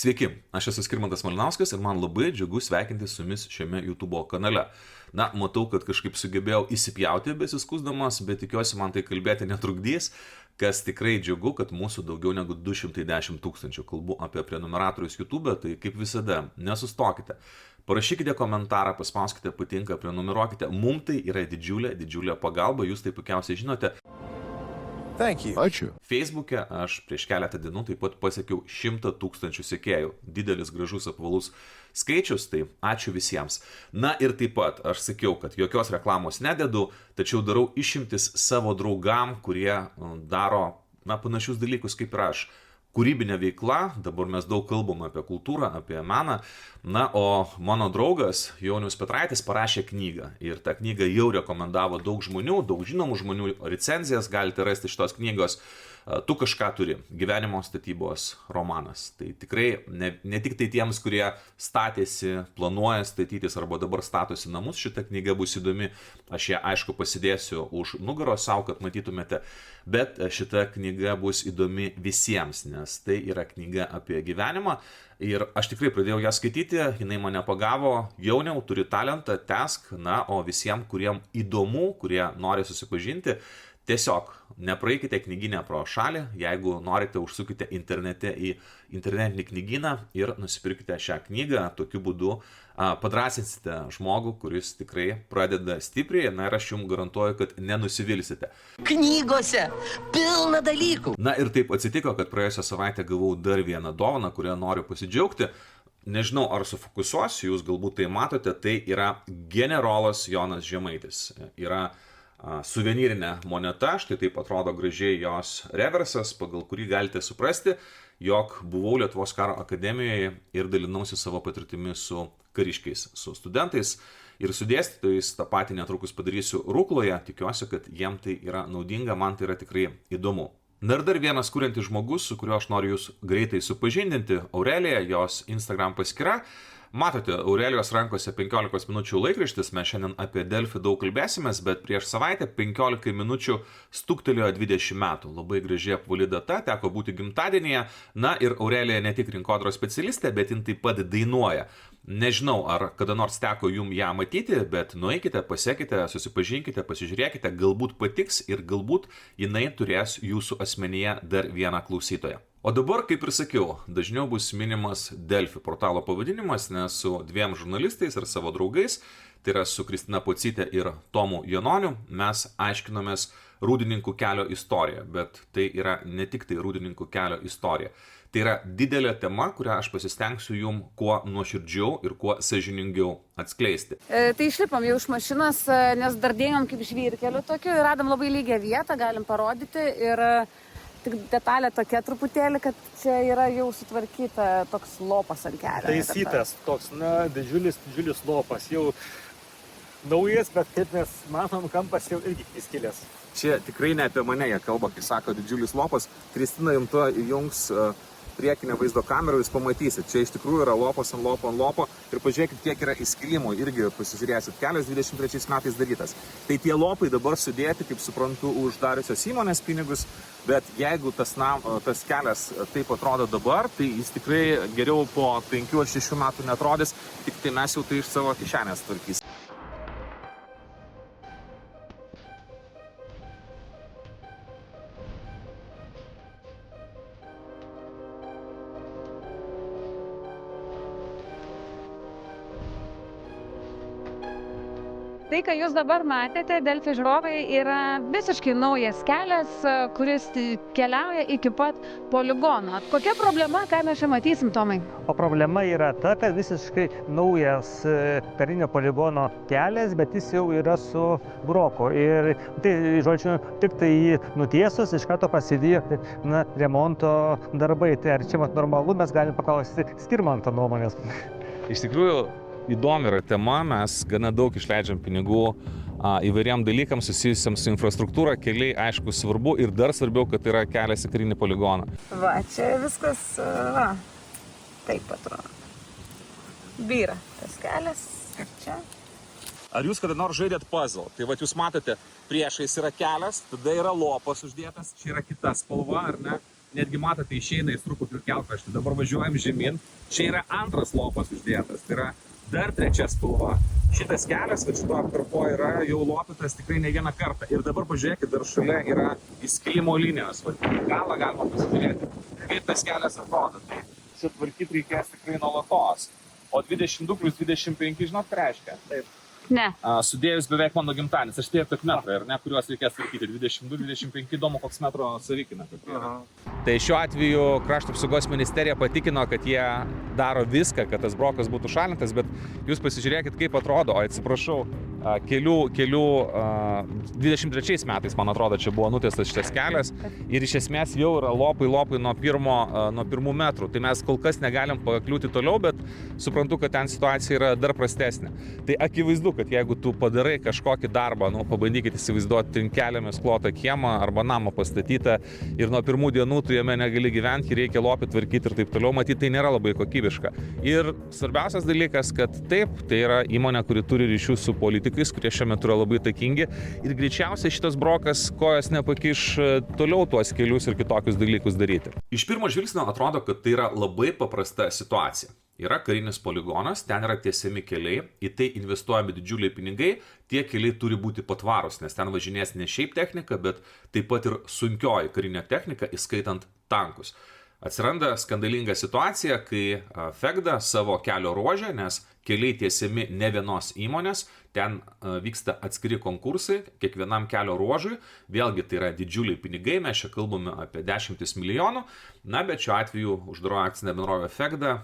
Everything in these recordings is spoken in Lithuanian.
Sveiki, aš esu Skirmantas Malinauskas ir man labai džiugu sveikinti su jumis šiame YouTube kanale. Na, matau, kad kažkaip sugebėjau įsipjauti besiskusdamas, bet tikiuosi man tai kalbėti netrukdys, kas tikrai džiugu, kad mūsų daugiau negu 210 000. Kalbu apie prenumeratorius YouTube, tai kaip visada, nesustokite. Parašykite komentarą, paspauskite patinka, prenumeruokite. Mums tai yra didžiulė pagalba, jūs tai puikiausiai žinote. Ačiū. Facebook'e aš prieš keletą dienų taip pat pasiekiau 100 000 sekėjų. Didelis, gražus, apvalus skaičius, tai ačiū visiems. Na ir taip pat aš sakiau, kad jokios reklamos nededu, tačiau darau išimtis savo draugam, kurie daro panašius dalykus kaip ir aš. Kūrybinė veikla, dabar mes daug kalbam apie kultūrą, apie meną, na, o mano draugas Jaunius Petraitis parašė knygą ir tą knygą jau rekomendavo daug žmonių, daug žinomų žmonių, recenzijas galite rasti šitos knygos. Tu kažką turi, gyvenimo statybos romanas. Tai tikrai ne tik tai tiems, kurie statėsi, planuoja statytis arba dabar statosi namus, šita knyga bus įdomi. Aš ją aišku pasidėsiu už nugaros savo, kad matytumėte, bet šita knyga bus įdomi visiems, nes tai yra knyga apie gyvenimą. Ir aš tikrai pradėjau ją skaityti, jinai mane pagavo, Jauniau, turi talentą, tęsk, na, o visiems, kuriem įdomu, kurie nori susipažinti, tiesiog nepraeikite knyginę pro šalį, jeigu norite, užsukite internete į internetinį knygyną ir nusipirkite šią knygą, tokiu būdu padrasinsite žmogų, kuris tikrai pradeda stipriai, na ir aš jums garantuoju, kad nenusivilsite. Knygose pilna dalykų. Na ir taip atsitiko, kad praėjusią savaitę gavau dar vieną dovaną, kurią noriu pasidžiaugti. Nežinau, ar sufokusuosiu, jūs galbūt tai matote, tai yra generolas Jonas Žemaitis. Yra suvenyrinė moneta, štai taip atrodo gražiai jos reversas, pagal kurį galite suprasti, jog buvau Lietuvos karo akademijoje ir dalinausi savo patirtimi su kariškiais, su studentais ir su dėstytojais. Ta patį netrukus padarysiu Rukloje, tikiuosi, kad jiem tai yra naudinga, man tai yra tikrai įdomu. Na ir dar vienas kuriantis žmogus, su kuriuo aš noriu jūs greitai supažindinti, Aurelija, jos Instagram paskyra. Matote, Aurelijos rankose 15 minučių laikraštis, mes šiandien apie Delfi daug kalbėsimės, bet prieš savaitę 15 minučių stuktelėjo 20 metų. Labai graži apvali data, teko būti gimtadienyje. Na ir Aurelija ne tik rinkodaros specialistė, bet jin taip pat dainuoja. Nežinau, ar kada nors teko jum ją matyti, bet nueikite, pasiekite, susipažinkite, pasižiūrėkite, galbūt patiks ir galbūt jinai turės jūsų asmenyje dar vieną klausytoją. O dabar, kaip ir sakiau, dažniau bus minimas Delfi portalo pavadinimas, nes su dviem žurnalistais ir savo draugais, tai yra su Kristina Pocytė ir Tomu Janoniu, mes aiškinomės Rūdininkų kelio istoriją, bet tai yra ne tik tai Rūdininkų kelio istorija. Tai yra didelė tema, kurią aš pasistengsiu jum kuo nuoširdžiau ir kuo sąžiningiau atskleisti. Tai išlipom jau iš mašinos, nes dar dėjom kaip žvyrkeliu tokiu ir radom labai lygią vietą, galim parodyti ir tik detalė tokia truputėlį, kad čia yra jau sutvarkyta toks lopas ant kelio. Taisytas toks, didžiulis lopas, jau naujas, bet kaip mes matom, kampas jau irgi įskilęs. Čia tikrai ne apie mane jie kalba, kai sako didžiulis lopas. Kristina jums to įjungs priekinę vaizdo kamerą, jūs pamatysit. Čia iš tikrųjų yra lopas ant lopo. Ir pažiūrėkit, kiek yra įskilimų, irgi pasižiūrėsit. Kelias 23 metais darytas. Tai tie lopai dabar sudėti, kaip suprantu, už dariusios įmonės pinigus. Bet jeigu tas kelias taip atrodo dabar, tai jis tikrai geriau po 5-6 metų netrodys. Tik tai mes jau tai iš savo kišenės tvarkysim. Tai, ką jūs dabar matėte, Delfi žiūrovai, yra visiškai naujas kelias, kuris keliauja iki pat poligono. Kokia problema, ką mes čia matysim, Tomai? O problema yra ta, kad visiškai naujas karinio poligono kelias, bet jis jau yra su broku. Ir tai, žodžiu, tik tai jį nutiesus, iš karto prasidėjo remonto darbai. Tai ar čia normalu, mes galim paklausti Skirmanto nuomonės. Iš tikrųjų, įdomi yra tema, mes gana daug išleidžiam pinigų įvairiam dalykams susijusiam su infrastruktūra, keliai aišku svarbu ir dar svarbiau, kad yra kelias į karinį poligoną. Va, čia viskas, taip atrodo. Byra tas kelias, čia. Ar jūs kada nors žaidėt puzzle? Tai va jūs matote, priešais yra kelias, tada yra lopas uždėtas, čia yra kita spalva, ar ne? netgi matote, išeina į truputį kelkraštį, dabar važiuojam žemyn, čia yra antras lopas uždėtas, tai yra dar trečia spalva. Šitas kelias, kad šito apkarpo yra jau lopytas tikrai ne vieną kartą. Ir dabar pažiūrėkit, dar šalia yra įskilimo linijos. Galą galima pasižiūrėti, kaip tas kelias atrodo. Tai čia tvarkyti reikės tikrai nuolatos. O 22 plus 25, žinot, ką reiškia? Taip. Ne. Sudėjus beveik mano gimtadienis, aš tiek metrą, ir ne, kuriuos reikės tvarkyti. 22-25, įdomu, koks metro savikina. Tai šiuo atveju Krašto apsaugos ministerija patikino, kad jie daro viską, kad tas brokas būtų šalintas, bet jūs pasižiūrėkit, kaip atrodo, o atsiprašau, kelių 23 metais, man atrodo, čia buvo nutiestas šitas kelias ir iš esmės jau yra lopai nuo pirmų metrų. Tai mes kol kas negalim pakliūti toliau, bet suprantu, kad ten situacija yra dar prastesnė. Tai akivaizdu, kad jeigu tu padarai kažkokį darbą, pabandykit įsivaizduoti trinkelėmis klotą kiemą arba namą pastatytą ir nuo pirmų dienų tu jame negali gyventi, reikia lopį tvarkyti ir taip toliau, matyt, tai nėra labai kokybiška. Ir svarbiausias dalykas, kad taip, tai yra įmonė, kuri turi ryšių su politikais, kurie šiuo metu yra labai įtakingi ir greičiausiai šitas brokas kojas nepakiš toliau tuos kelius ir kitokius dalykus daryti. Iš pirmo žvilgsnio atrodo, kad tai yra labai paprasta situacija. Yra karinis poligonas, ten yra tiesiami keliai, į tai investuojami didžiuliai pinigai, tie keliai turi būti patvarus, nes ten važinės ne šiaip technika, bet taip pat ir sunkioji karinė technika, įskaitant tankus. Atsiranda skandalinga situacija, kai Fegda savo kelio ruože, nes keliai tiesiami ne vienos įmonės, ten vyksta atskiri konkursai kiekvienam kelio ruožui, vėlgi tai yra didžiuliai pinigai, mes čia kalbame apie 10 milijonų, bet šiuo atveju uždaroji akcinė bendrovė Fegda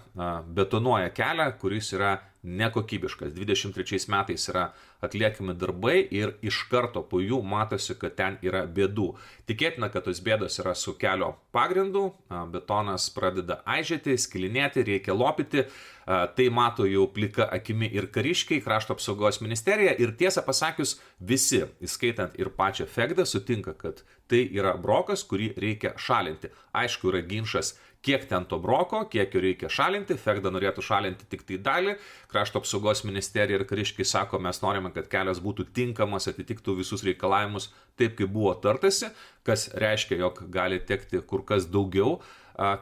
betonuoja kelią, kuris yra nekokybiškas. 23 metais yra atliekami darbai ir iš karto po jų matosi, kad ten yra bėdų. Tikėtina, kad tos bėdos yra su kelio pagrindu, betonas pradeda aižėti, skilinėti, reikia lopyti, tai mato jau plika akimi ir kariškiai, Krašto apsaugos ministerija ir tiesą pasakius visi, įskaitant ir pačią Fegdą, sutinka, kad tai yra brokas, kurį reikia šalinti. Aišku, yra ginčas, kiek ten to broko, kiek jo reikia šalinti, Fegda norėtų šalinti tik tai dalį, Krašto apsaugos ministerija ir kariškiai sako, mes norime, kad kelias būtų tinkamas, atitiktų visus reikalavimus taip, kaip buvo tartasi, kas reiškia, jog gali tekti kur kas daugiau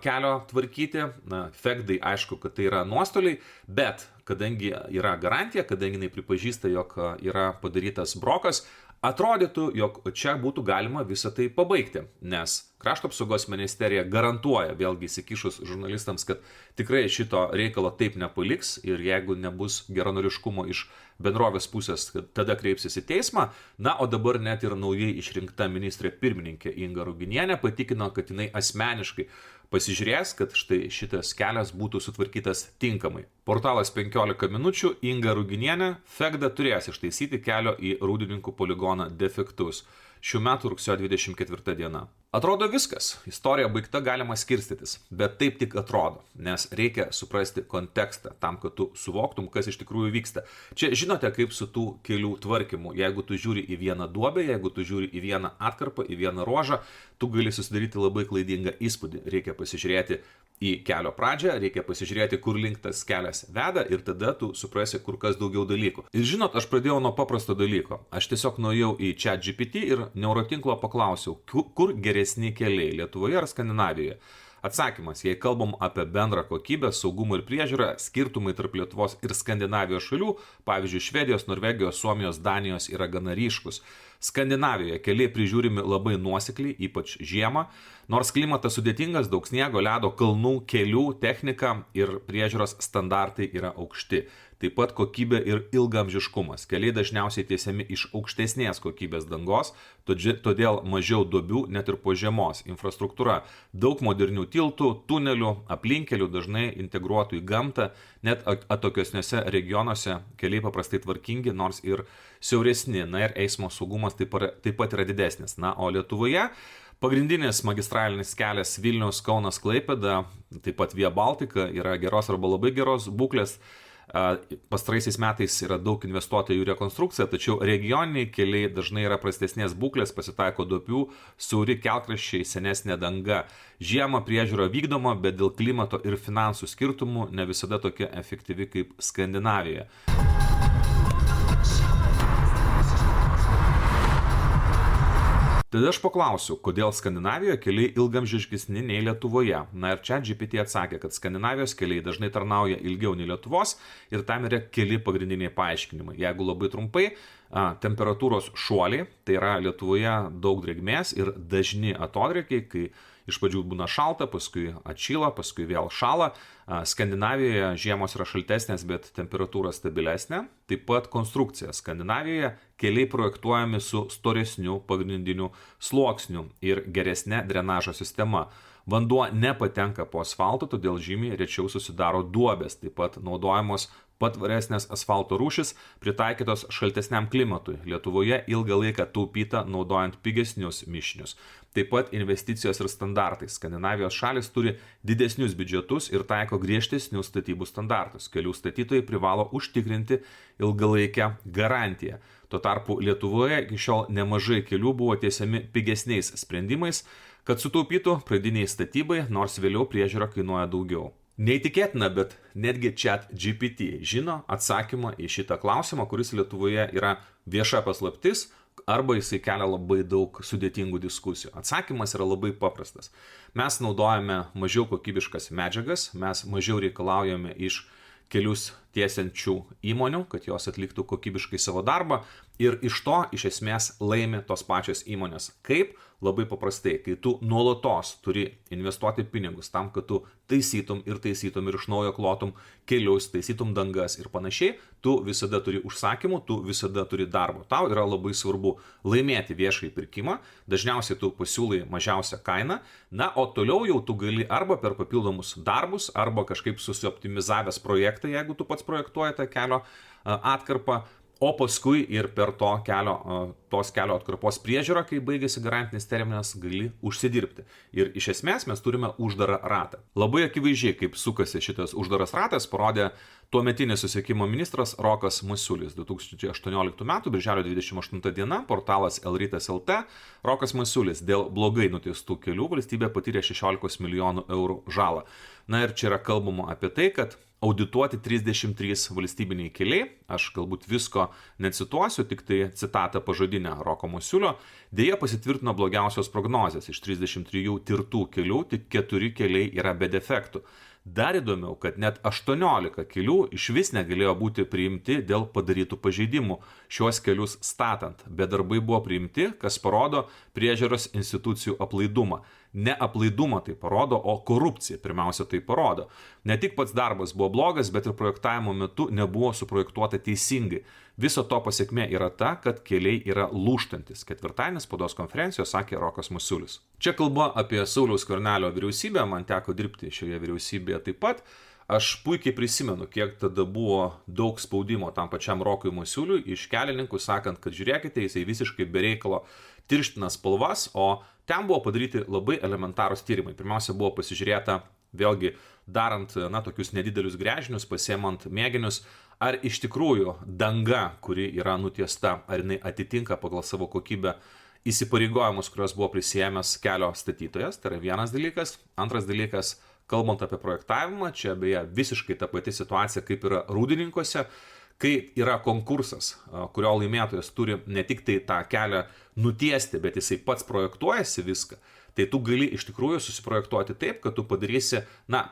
kelio tvarkyti. Fegdai aišku, kad tai yra nuostoliai, bet kadangi yra garantija, kadangi jinai pripažįsta, jog yra padarytas brokas, atrodytų, jog čia būtų galima visą tai pabaigti, nes Krašto apsaugos ministerija garantuoja, vėlgi įsikišus žurnalistams, kad tikrai šito reikalo taip nepaliks ir jeigu nebus geranoriškumo iš bendrovės pusės, tada kreipsis į teismą. O dabar net ir naujai išrinkta ministrė pirmininkė Inga Ruginienė patikino, kad jinai asmeniškai pasižiūrės, kad štai šitas kelias būtų sutvarkytas tinkamai. Portalas 15 minučių, Inga Ruginienė, Fegda turės ištaisyti kelio į Rūdininkų poligoną defektus. Šių metų rugsėjo 24 diena. Atrodo viskas, istorija baigta, galima skirstytis, bet taip tik atrodo, nes reikia suprasti kontekstą tam, kad tu suvoktum, kas iš tikrųjų vyksta. Čia žinote, kaip su tų kelių tvarkymu, jeigu tu žiūri į vieną duobę, jeigu tu žiūri į vieną atkarpą, į vieną ruožą, tu gali susidaryti labai klaidingą įspūdį. Reikia pasižiūrėti į kelio pradžią, reikia pasižiūrėti, kur link tas kelias veda ir tada tu suprasi kur kas daugiau dalykų. Ir žinot, aš pradėjau nuo paprasto dalyko. Aš tiesiog nuėjau į ChatGPT ir neurotinklo paklausiau, kur geresni keliai, Lietuvoje ar Skandinavijoje. Atsakymas, jei kalbam apie bendrą kokybę, saugumą ir priežiūrą, skirtumai tarp Lietuvos ir Skandinavijos šalių, pavyzdžiui, Švedijos, Norvegijos, Suomijos, Danijos yra gana ryškus. Skandinavijoje keliai prižiūrimi labai nuosekliai, ypač žiemą, nors klimatas sudėtingas, daug sniego, ledo, kalnų, kelių, technika ir priežiūros standartai yra aukšti. Taip pat kokybė ir ilgaamžiškumas. Keliai dažniausiai tiesiami iš aukštesnės kokybės dangos, todėl mažiau duobių net ir po žiemos. Infrastruktūra, daug modernių tiltų, tunelių, aplinkelių dažnai integruotų į gamtą, net atokiesniuose regionuose keliai paprastai tvarkingi, nors ir siauresni, ir eismo saugumas taip pat yra didesnis. O Lietuvoje pagrindinis magistralinis kelias Vilnius, Kaunas, Klaipėda, taip pat Via Baltica yra geros arba labai geros būklės. Pastaraisiais metais yra daug investuota į jų rekonstrukciją, tačiau regioniniai keliai dažnai yra prastesnės būklės, pasitaiko duobių, siauri kelkraščiai, senesnė danga. Žiemą priežiūra vykdoma, bet dėl klimato ir finansų skirtumų ne visada tokia efektyvi kaip Skandinavijoje. Tada aš paklausiu, kodėl Skandinavijoje keliai ilgamžiškesni nei Lietuvoje. Na ir ChatGPT atsakė, kad Skandinavijos keliai dažnai tarnauja ilgiau nei Lietuvos ir tam yra keli pagrindiniai paaiškinimai. Jeigu labai trumpai, temperatūros šuoliai, tai yra Lietuvoje daug drėgmės ir dažni atodrėkiai, kai iš pradžių būna šalta, paskui atšyla, paskui vėl šala. Skandinavijoje žiemos yra šaltesnės, bet temperatūra stabilesnė. Taip pat konstrukcija. Skandinavijoje keliai projektuojami su storesniu pagrindiniu sluoksniu ir geresnė drenažo sistema. Vanduo nepatenka po asfaltu, todėl žymiai rečiau susidaro duobės. Taip pat naudojamos patvaresnės asfalto rūšis, pritaikytos šaltesniam klimatui. Lietuvoje ilgą laiką taupyta naudojant pigesnius mišinius. Taip pat investicijos ir standartai. Skandinavijos šalis turi didesnius biudžetus ir taiko griežtesnius statybų standartus. Kelių statytojai privalo užtikrinti ilgalaikę garantiją. Tuo tarpu Lietuvoje iki šiol nemažai kelių buvo tiesiami pigesniais sprendimais, kad sutaupytų pradiniai statybai, nors vėliau priežiūra kainuoja daugiau. Neįtikėtina, bet netgi ChatGPT žino atsakymą į šitą klausimą, kuris Lietuvoje yra vieša paslaptis, arba jisai kelia labai daug sudėtingų diskusijų. Atsakymas yra labai paprastas. Mes naudojame mažiau kokybiškas medžiagas, mes mažiau reikalaujame iš kelius tiesiančių įmonių, kad jos atliktų kokybiškai savo darbą ir iš to iš esmės laimi tos pačios įmonės. Kaip? Labai paprastai, kai tu nuolatos turi investuoti pinigus tam, kad tu taisytum ir iš naujo klotum kelius, taisytum dangas ir panašiai, tu visada turi užsakymų, tu visada turi darbo. Tau yra labai svarbu laimėti viešąjį pirkimą, dažniausiai tu pasiūlai mažiausią kainą, na, o toliau jau tu gali arba per papildomus darbus, arba kažkaip susioptimizavęs projektą, jeigu tu pats projektuoji tą kelio atkarpą, o paskui ir per tos kelio atkarpos priežiūrą, kai baigėsi garantinis terminas, gali užsidirbti. Ir iš esmės mes turime uždarą ratą. Labai akivaizdžiai, kaip sukasi šitas uždaras ratas, parodė tuometinis susisiekimo ministras Rokas Masiulis. 2018 m. birželio 28 d. portalas Lrytas LT. Rokas Masiulis dėl blogai nutiestų kelių valstybė patyrė 16 milijonų eurų žalą. Na ir čia yra kalbama apie tai, kad audituoti 33 valstybiniai keliai, aš galbūt visko necituosiu, tik tai citatą pažodinę Roko Masiulio, dėja pasitvirtino blogiausios prognozės. Iš 33 tirtų kelių tik 4 keliai yra be defektų. Dar įdomiau, kad net 18 kelių iš vis negalėjo būti priimti dėl padarytų pažeidimų šiuos kelius statant, bet darbai buvo priimti, kas parodo priežiūros institucijų aplaidumą. Ne aplaidumą tai parodo, o korupciją pirmiausia tai parodo. Ne tik pats darbas buvo blogas, bet ir projektavimo metu nebuvo suprojektuota teisingai. Viso to pasekmė yra ta, kad keliai yra lūžtantis. Ketvirtadienį spaudos konferencijoje sakė Rokas Masiulis. Čia kalba apie Sauliaus Skvernelio vyriausybę, man teko dirbti šioje vyriausybėje taip pat. Aš puikiai prisimenu, kiek tada buvo daug spaudimo tam pačiam Rokui Masiuliui iš kelininkų, sakant, kad žiūrėkite, jisai visiškai bereikalo tirština spalvas, o ten buvo padaryti labai elementarūs tyrimai. Pirmiausia, buvo pasižiūrėta, vėlgi, darant tokius nedidelius gręžinius, pasiemant mėginius, ar iš tikrųjų danga, kuri yra nutiesta, ar jinai atitinka pagal savo kokybę įsipareigojimus, kurios buvo prisiėmęs kelio statytojas. Tai yra vienas dalykas. Antras dalykas, kalbant apie projektavimą, čia beje visiškai ta pati situacija kaip yra Rūdininkuose, kai yra konkursas, kurio laimėtojas turi ne tik tai tą kelią nutiesti, bet jisai pats projektuojasi viską, tai tu gali iš tikrųjų susiprojektuoti taip, kad tu padarysi,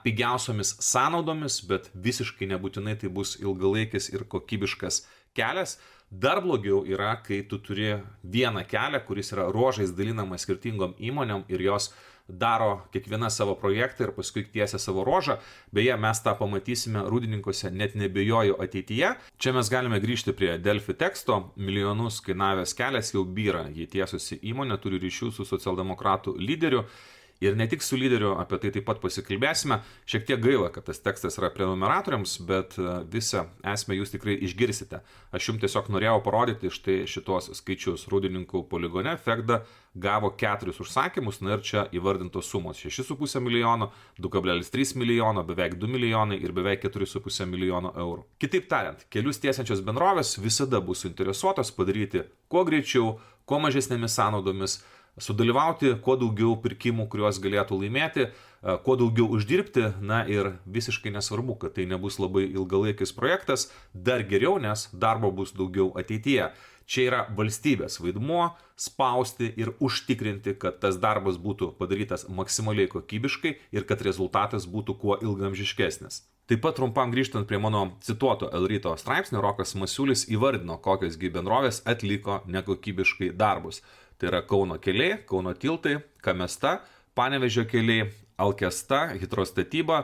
pigiausiomis sąnaudomis, bet visiškai nebūtinai tai bus ilgalaikis ir kokybiškas kelias. Dar blogiau yra, kai tu turi vieną kelią, kuris yra ruožais dalinamas skirtingom įmonėm ir jos daro kiekvieną savo projektą ir paskui tiesia savo ruožą. Beje, mes tą pamatysime Rūdininkuose, net nebejoju, ateityje. Čia mes galime grįžti prie Delfi teksto. Milijonus kainavęs kelias jau byra. Jį tiesusi įmonė turi ryšių su socialdemokratų lyderiu. Ir ne tik su lyderiu, apie tai taip pat pasikalbėsime. Šiek tiek gaila, kad tas tekstas yra prenumeratoriams, bet visą esmę jūs tikrai išgirsite. Aš jums tiesiog norėjau parodyti štai šitos skaičius. Rūdininkų poligone Fegda gavo 4 užsakymus, na ir čia įvardintos sumos 6,5 milijono, 2,3 milijono, beveik 2 milijonai ir beveik 4,5 milijono eurų. Kitaip tariant, kelius tiesiančios bendrovės visada bus suinteresuotos padaryti kuo greičiau, kuo mažesnėmis sąnaudomis, sudalyvauti kuo daugiau pirkimų, kuriuos galėtų laimėti, kuo daugiau uždirbti, na ir visiškai nesvarbu, kad tai nebus labai ilgalaikis projektas, dar geriau, nes darbo bus daugiau ateityje. Čia yra valstybės vaidmuo spausti ir užtikrinti, kad tas darbas būtų padarytas maksimaliai kokybiškai ir kad rezultatas būtų kuo ilgamžiškesnis. Taip pat trumpam grįžtant prie mano cituoto El Ryto straipsnio, Rokas Masiulis įvardino, kokios gi bendrovės atliko nekokybiškai darbus. Tai yra Kauno keliai, Kauno tiltai, Kamesta, Panevėžio keliai, Alkesta, Hidrostatyba,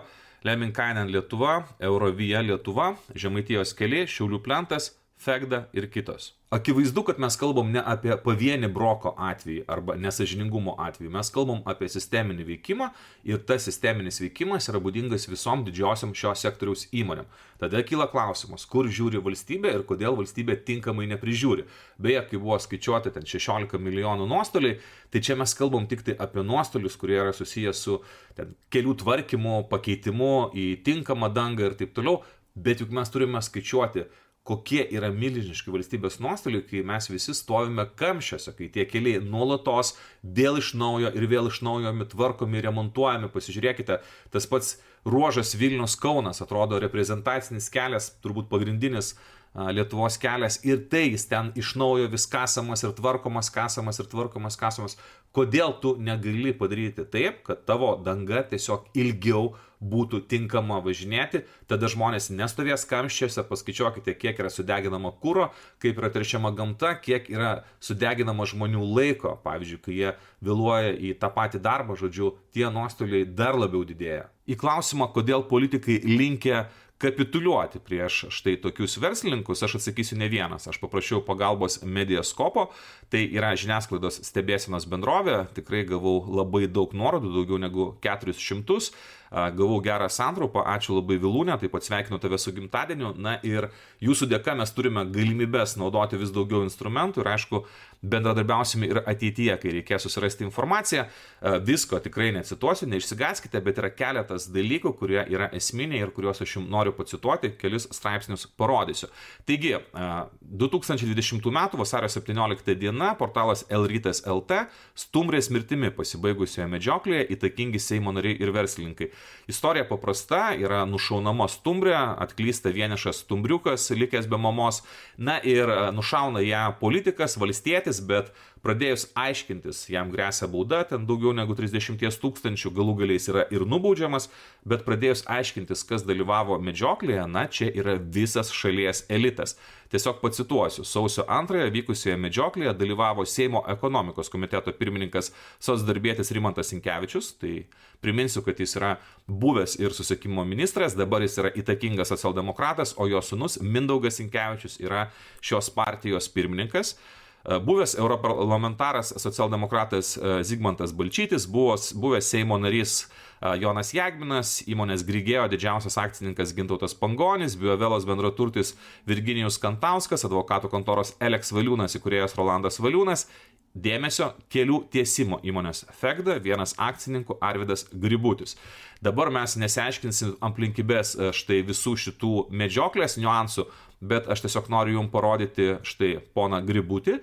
Lemminkainen Lietuva, Eurovija Lietuva, Žemaitijos keliai, Šiaulių plentas, Fegda ir kitos. Akivaizdu, kad mes kalbam ne apie pavienį broko atvejį arba nesažiningumo atvejį, mes kalbam apie sisteminį veikimą ir tas sisteminis veikimas yra būdingas visom didžiosiam šio sektoriaus įmonėm. Tada kyla klausimas, kur žiūri valstybė ir kodėl valstybė tinkamai neprižiūri. Beje, kai buvo skaičiuoti ten 16 milijonų nuostoliai, tai čia mes kalbam tik tai apie nuostolius, kurie yra susijęs su ten, kelių tvarkymu, pakeitimu į tinkamą dangą ir taip toliau, bet juk mes turime skaičiuoti, kokie yra milžiniški valstybės nuostoliai, kai mes visi stovime kamščiuose, kai tie keliai nuolatos vėl iš naujo tvarkomi, remontuojami. Pasižiūrėkite, tas pats ruožas Vilnius Kaunas atrodo reprezentacinis kelias, turbūt pagrindinis Lietuvos kelias, ir tai jis ten iš naujo vis kasamas ir tvarkomas. Kodėl tu negali padaryti taip, kad tavo danga tiesiog ilgiau būtų tinkama važinėti, tada žmonės nestovės kamščiuose, paskaičiuokite, kiek yra sudeginama kuro, kaip yra teršiama gamta, kiek yra sudeginama žmonių laiko. Pavyzdžiui, kai jie vėluoja į tą patį darbą, žodžiu, tie nuostoliai dar labiau didėja. Į klausimą, kodėl politikai linkę kapituliuoti prieš štai tokius verslininkus, aš atsakysiu ne vienas. Aš paprašiau pagalbos Mediaskopo, tai yra žiniasklaidos stebėsenos bendrovė, tikrai gavau labai daug nuorodų, daugiau negu 400, gavau gerą santraupą, ačiū labai Vilūnė, taip pat sveikinu tave su gimtadieniu, na ir jūsų dėka mes turime galimybės naudoti vis daugiau instrumentų ir aišku, bendradarbiausime ir ateityje, kai reikės susirasti informaciją. Visko tikrai necituosiu, neišsigąskite, bet yra keletas dalykų, kurie yra esminiai ir kuriuos aš jums noriu pacituoti, kelis straipsnius parodysiu. Taigi, 2020 m. vasario 17 diena portalas Elrytas LT stumbrės mirtimi pasibaigusioje medžioklėje įtakingi Seimo nariai ir verslininkai. Istorija paprasta, yra nušaunama stumbrė, atklysta vienišas stumbriukas, likęs be mamos, na ir nušauna ją politikas, valstietis, bet pradėjus aiškintis, jam gresia bauda, ten daugiau negu 30 000, galų galiais yra ir nubaudžiamas, bet pradėjus aiškintis, kas dalyvavo medžioklėje, na čia yra visas šalies elitas. Tiesiog pacituosiu, sausio 2 vykusioje medžioklėje dalyvavo Seimo ekonomikos komiteto pirmininkas socdarbietis Rimantas Sinkevičius, tai priminsiu, kad jis yra buvęs ir susisiekimo ministras, dabar jis yra įtakingas socialdemokratas, o jo sūnus Mindaugas Sinkevičius yra šios partijos pirmininkas. Buvęs europarlamentaras socialdemokratas Zigmantas Balčytis, buvęs Seimo narys Jonas Jagminas, įmonės Grigėjo didžiausias akcininkas Gintautas Pangonis, Biovelos bendraturtis Virginijus Kantauskas, advokatų kontoros Eleks Valiūnas, įkūrėjas Rolandas Valiūnas, dėmesio kelių tiesimo įmonės Fegda, vienas akcininkų Arvydas Gributis. Dabar mes nesiaiškinsim aplinkybės štai visų šitų medžioklės niuansų, bet aš tiesiog noriu jums parodyti štai poną Gributį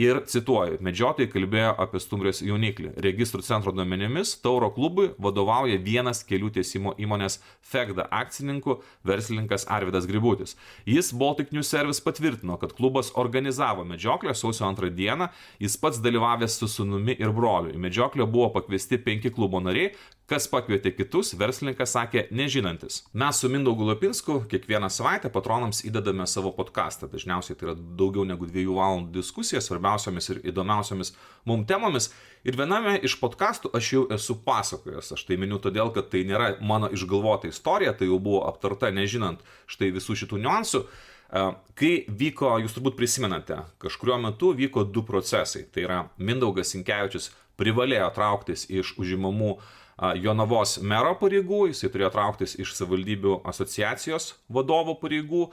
ir cituoju, medžiotojai kalbėjo apie stumbrės jauniklį. Registrų centro duomenimis Tauro klubui vadovauja vienas kelių tiesimo įmonės Fegda akcininkų verslininkas Arvydas Gributis. Jis Baltic News Service patvirtino, kad klubas organizavo medžioklę sausio 2 dieną, jis pats dalyvavęs su sūnumi ir broliu. Į medžioklę buvo pakviesti 5 klubo nariai, kas pakvietė kitus, verslininkas sakė nežinantis. Mes su Mindaugu Lapinsku kiekvieną savaitę patronams įdedame savo podcastą. Dažniausiai tai yra daugiau negu 2 valandų diskusija svarbiausiomis ir įdomiausiomis mums temomis. Ir viename iš podcastų aš jau esu pasakojęs. Aš tai miniu todėl, kad tai nėra mano išgalvota istorija, tai jau buvo aptarta nežinant štai visų šitų niuansų. Kai vyko, jūs turbūt prisimenate, kažkuriuo metu vyko 2 procesai. Tai yra Mindaugas Sinkevičius privalėjo trauktis iš užimamų Jonavos mero pareigų, jisai turėjo trauktis iš savivaldybių asociacijos vadovo pareigų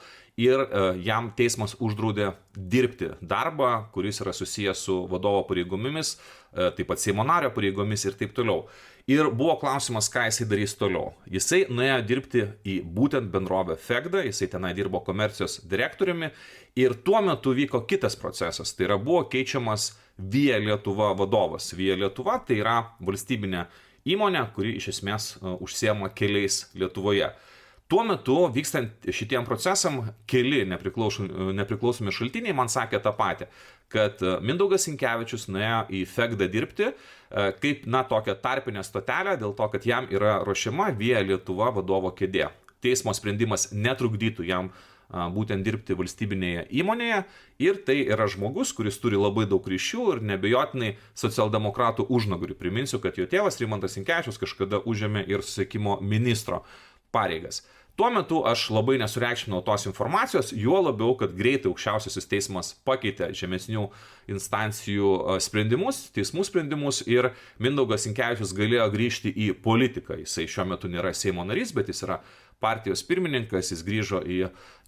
ir jam teismas uždraudė dirbti darbą, kuris yra susijęs su vadovo pareigomis, taip pat Seimo nario pareigomis ir taip toliau. Ir buvo klausimas, ką jisai darys toliau. Jisai nuėjo dirbti į būtent bendrovę Fegda, jisai tenai dirbo komercijos direktoriumi ir tuo metu vyko kitas procesas. Tai yra buvo keičiamas Via Lietuva vadovas. Via Lietuva tai yra valstybinė įmonė, kuri iš esmės užsiema keliais Lietuvoje. Tuo metu, vykstant šitiem procesam, keli nepriklausomi šaltiniai man sakė tą patį, kad Mindaugas Sinkevičius nuėjo į Fegdą dirbti kaip, tokią tarpinę stotelę, dėl to, kad jam yra ruošiama Via Lietuva vadovo kėdė. Teismo sprendimas netrukdytų jam būtent dirbti valstybinėje įmonėje ir tai yra žmogus, kuris turi labai daug ryšių ir nebejotinai socialdemokratų užnugarį. Priminsiu, kad jo tėvas Rimantas Sinkevičius kažkada užėmė ir susisiekimo ministro pareigas. Tuo metu aš labai nesureikšminau tos informacijos, juo labiau, kad greitai aukščiausiasis teismas pakeitė žemesnių instancijų sprendimus, teismų sprendimus ir Mindaugas Sinkevičius galėjo grįžti į politiką. Jisai šiuo metu nėra Seimo narys, bet jis yra partijos pirmininkas, jis grįžo į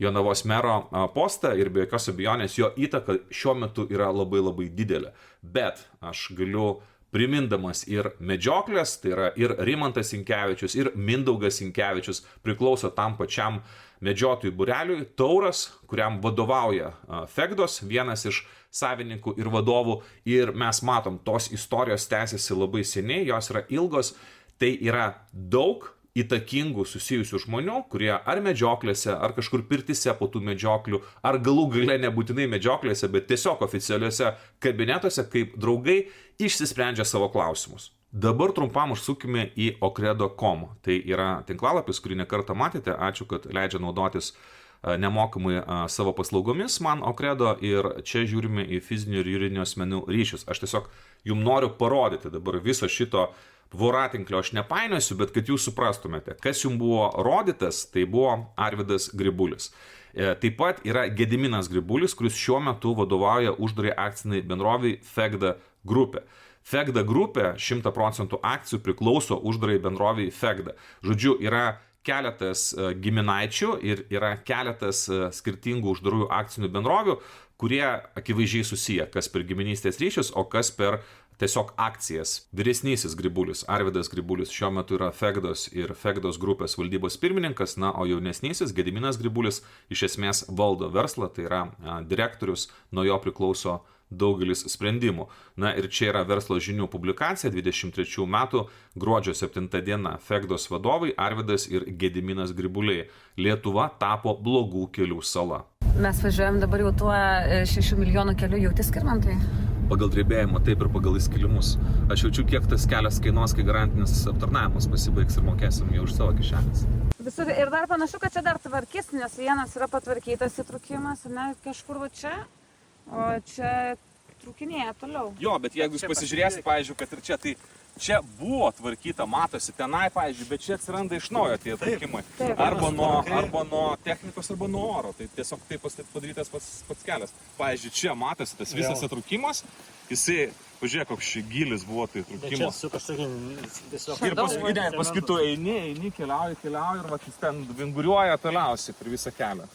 Jonavos mero postą ir be jokios abejonės jo įtaka šiuo metu yra labai labai didelė. Bet aš galiu primindamas ir medžioklės, tai yra ir Rimantas Sinkevičius, ir Mindaugas Sinkevičius priklauso tam pačiam medžiotojų būreliui Tauras, kuriam vadovauja Fegdos, vienas iš savininkų ir vadovų. Ir mes matom, tos istorijos tęsiasi labai seniai, jos yra ilgos, tai yra daug įtakingų susijusių žmonių, kurie ar medžioklėse, ar kažkur pirtise po tų medžioklių, ar galų gale nebūtinai medžioklėse, bet tiesiog oficialiuose kabinetuose, kaip draugai, išsisprendžia savo klausimus. Dabar trumpam užsukime į okredo.com. Tai yra tinklalapis, kurį nekartą matėte. Ačiū, kad leidžia naudotis nemokamai savo paslaugomis man Okredo ir čia žiūrime į fizinių ir juridinių asmenų ryšius. Aš tiesiog jums noriu parodyti dabar viso šito voratinklio, aš nepainiosiu, bet kad jūs suprastumėte, kas jums buvo rodytas, tai buvo Arvydas Gribulis. Taip pat yra Gediminas Gribulis, kuris šiuo metu vadovauja uždarai akciniai bendroviai Fegda grupė. Fegda grupė 100% akcijų priklauso uždarai bendroviai Fegda. Žodžiu, yra keletas giminaičių ir yra keletas skirtingų uždarųjų akcinių bendrovių, kurie akivaizdžiai susiję, kas per giminystės ryšius, o kas per tiesiog akcijas. Vyresnysis Gribulis, Arvydas Gribulis, šiuo metu yra Fegdos ir Fegdos grupės valdybos pirmininkas, o jaunesnysis Gediminas Gribulis iš esmės valdo verslą, tai yra direktorius, nuo jo priklauso daugelis sprendimų. Ir čia yra verslo žinių publikacija 23 metų gruodžio 7 diena. Fegdos vadovai Arvydas ir Gediminas Gribuliai. Lietuva tapo blogų kelių sala. Mes važiuojam dabar jau tuo 6 milijonų keliu, jauti Skirmantai? Pagal drebėjimą taip ir pagal įskilimus. Aš jaučiu, kiek tas kelias kainuos, kai garantinis aptarnavimas pasibaigs ir mokėsim jau už savo kišenės. Visur ir dar panašu, kad čia dar tvarkys, nes vienas yra patvarkytas įtrukimas, kažkur va čia, o čia trūkinėja toliau. Jo, bet jeigu jūs pasižiūrėsite, pavyzdžiui, kad ir čia, tai čia buvo tvarkyta, matosi tenai, pavyzdžiui, bet čia atsiranda iš naujo tie trūkimai. Arba nuo technikos, arba nuo oro. Tai tiesiog taip padarytas pats kelias. Pavyzdžiui, čia matosi tas visas atrūkimas, jisai, pažiūrėk, koks šį gilis buvo tai trūkimas. Čia su kažkokiu tiesiog... Ir paskui tu eini, keliauji ir va, jis ten vinguriuoja toliausiai per visą kelią.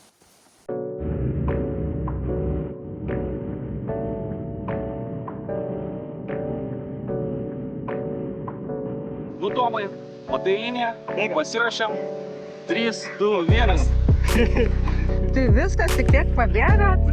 Nu, Tomai, matai liniją, pasirašėm, 3, 2, 1. Tai viskas tik tiek pabėgat,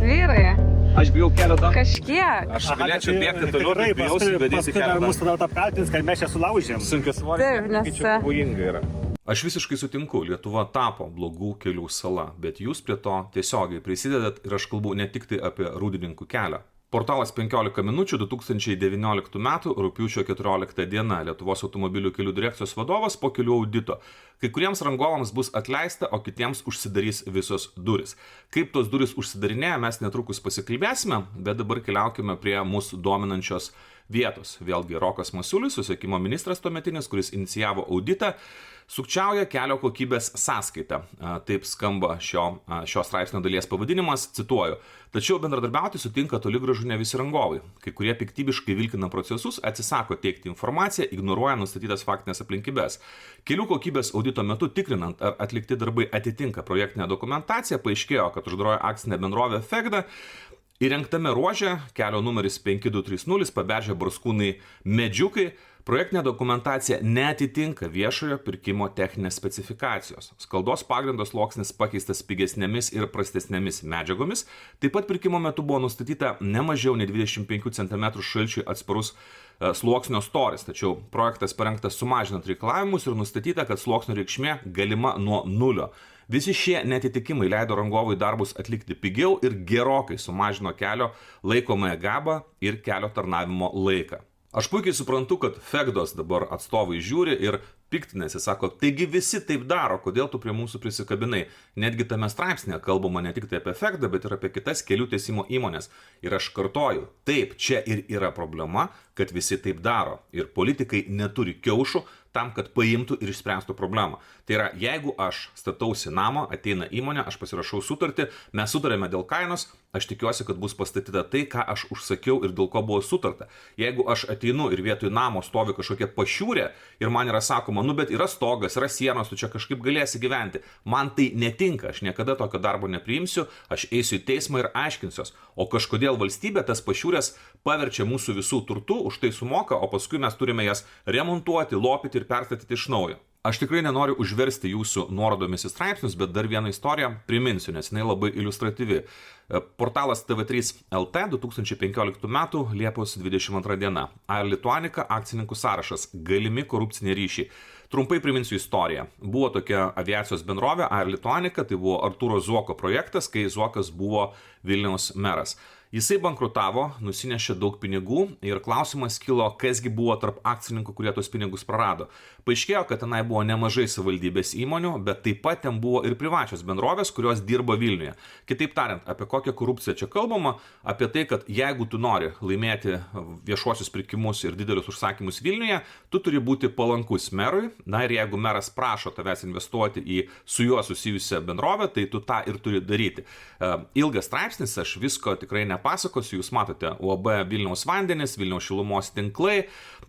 vyrai. Aš bijau keletą. Kažkiek. Aš galėčiau bėgti toliau, bet bijausi, bedėsi keletą. Mūsų tada apkaltins, kad mes čia sulaužėm. Sunkias svorį, Taip, nes... čia pavojinga yra. Aš visiškai sutinku, Lietuva tapo blogų kelių sala, bet jūs prie to tiesiogiai prisidedat ir aš kalbu ne tik tai apie Rūdininkų kelią. Portalas 15 minučių 2019 m. rugpjūčio 14 diena. Lietuvos automobilių kelių direkcijos vadovas po kelių audito. Kai kuriems rangovams bus atleista, o kitiems užsidarys visos durys. Kaip tos durys užsidarinėja, mes netrukus pasikalbėsime, bet dabar keliaukime prie mūsų dominančios vietos. Vėlgi Rokas Masiulis, susisiekimo ministras tuometinis, kuris inicijavo auditą, sukčiauja kelio kokybės sąskaita. Taip skamba šio straipsnio dalies pavadinimas, cituoju. Tačiau bendradarbiauti sutinka toli gražu ne visi rangovai. Kai kurie piktybiškai vilkina procesus, atsisako teikti informaciją, ignoruoja nustatytas faktinės aplinkybės. Kelių kokybės audito metu tikrinant, ar atlikti darbai atitinka projektinę dokumentaciją, paaiškėjo, kad uždaroji akcinė bendrovė Fegda įrengtame ruože, kelio numeris 5230, Paberžė Barskūnai Medžiukai, projektinė dokumentacija neatitinka viešojo pirkimo techninės specifikacijos. Skaldos pagrindo sluoksnis pakeistas pigesnėmis ir prastesnėmis medžiagomis. Taip pat pirkimo metu buvo nustatyta ne mažiau nei 25 cm šalčiui atsparus sluoksnio storis, tačiau projektas parengtas sumažinant reikalavimus ir nustatyta, kad sluoksnio reikšmė galima nuo 0. Visi šie netitikimai leido rangovui darbus atlikti pigiau ir gerokai sumažino kelio laikomąją gabą ir kelio tarnavimo laiką. Aš puikiai suprantu, kad Fegdos dabar atstovai žiūri ir piktinasi, sako, taigi visi taip daro, kodėl tu prie mūsų prisikabinai. Netgi tame straipsnėje kalbama ne tik tai apie Fegdą, bet ir apie kitas kelių tiesimo įmonės. Ir aš kartoju, taip, čia ir yra problema, kad visi taip daro. Ir politikai neturi kiaušų tam, kad paimtų ir išspręstų problemą. Tai yra, jeigu aš statausi namą, ateina įmonė, aš pasirašau sutartį, mes sutarėme dėl kainos, aš tikiuosi, kad bus pastatyta tai, ką aš užsakiau ir dėl ko buvo sutarta. Jeigu aš ateinu ir vietoj namo stovi kažkokia pašiūrė ir man yra sakoma, nu bet yra stogas, yra sienos, tu čia kažkaip galėsi gyventi. Man tai netinka, aš niekada tokio darbo nepriimsiu, aš eisiu į teismą ir aiškinsiuos. O kažkodėl valstybė tas pašiūrės paverčia mūsų visų turtų, už tai sumoka, o paskui mes turime jas remontuoti, lopyti ir perstatyti iš naujo. Aš tikrai nenoriu užversti jūsų nuorodomis į straipsnius, bet dar vieną istoriją priminsiu, nes jinai labai iliustratyvi. Portalas TV3 LT 2015 m. Liepos 22 diena. Air Lituanica akcininkų sąrašas. Galimi korupciniai ryšiai. Trumpai priminsiu istoriją. Buvo tokia aviacijos bendrovė Air Lituanica, tai buvo Artūro Zuoko projektas, kai Zuokas buvo Vilniaus meras. Jisai bankrutavo, nusinešė daug pinigų ir klausimas kilo, kasgi buvo tarp akcininkų, kurie tos pinigus prarado. Paaiškėjo, kad tenai buvo nemažai savivaldybės įmonių, bet taip pat ten buvo ir privačios bendrovės, kurios dirba Vilniuje. Kitaip tariant, apie kokią korupciją čia kalbama, apie tai, kad jeigu tu nori laimėti viešuosius pirkimus ir didelius užsakymus Vilniuje, tu turi būti palankus merui. Na ir jeigu meras prašo tavęs investuoti į su juo susijusią bendrovę, tai tu tą ir turi daryti. Ilgas straipsnis, aš visko tikrai nepasakosiu, jūs matote UAB Vilniaus vandenis, Vilniaus šilumos tinklai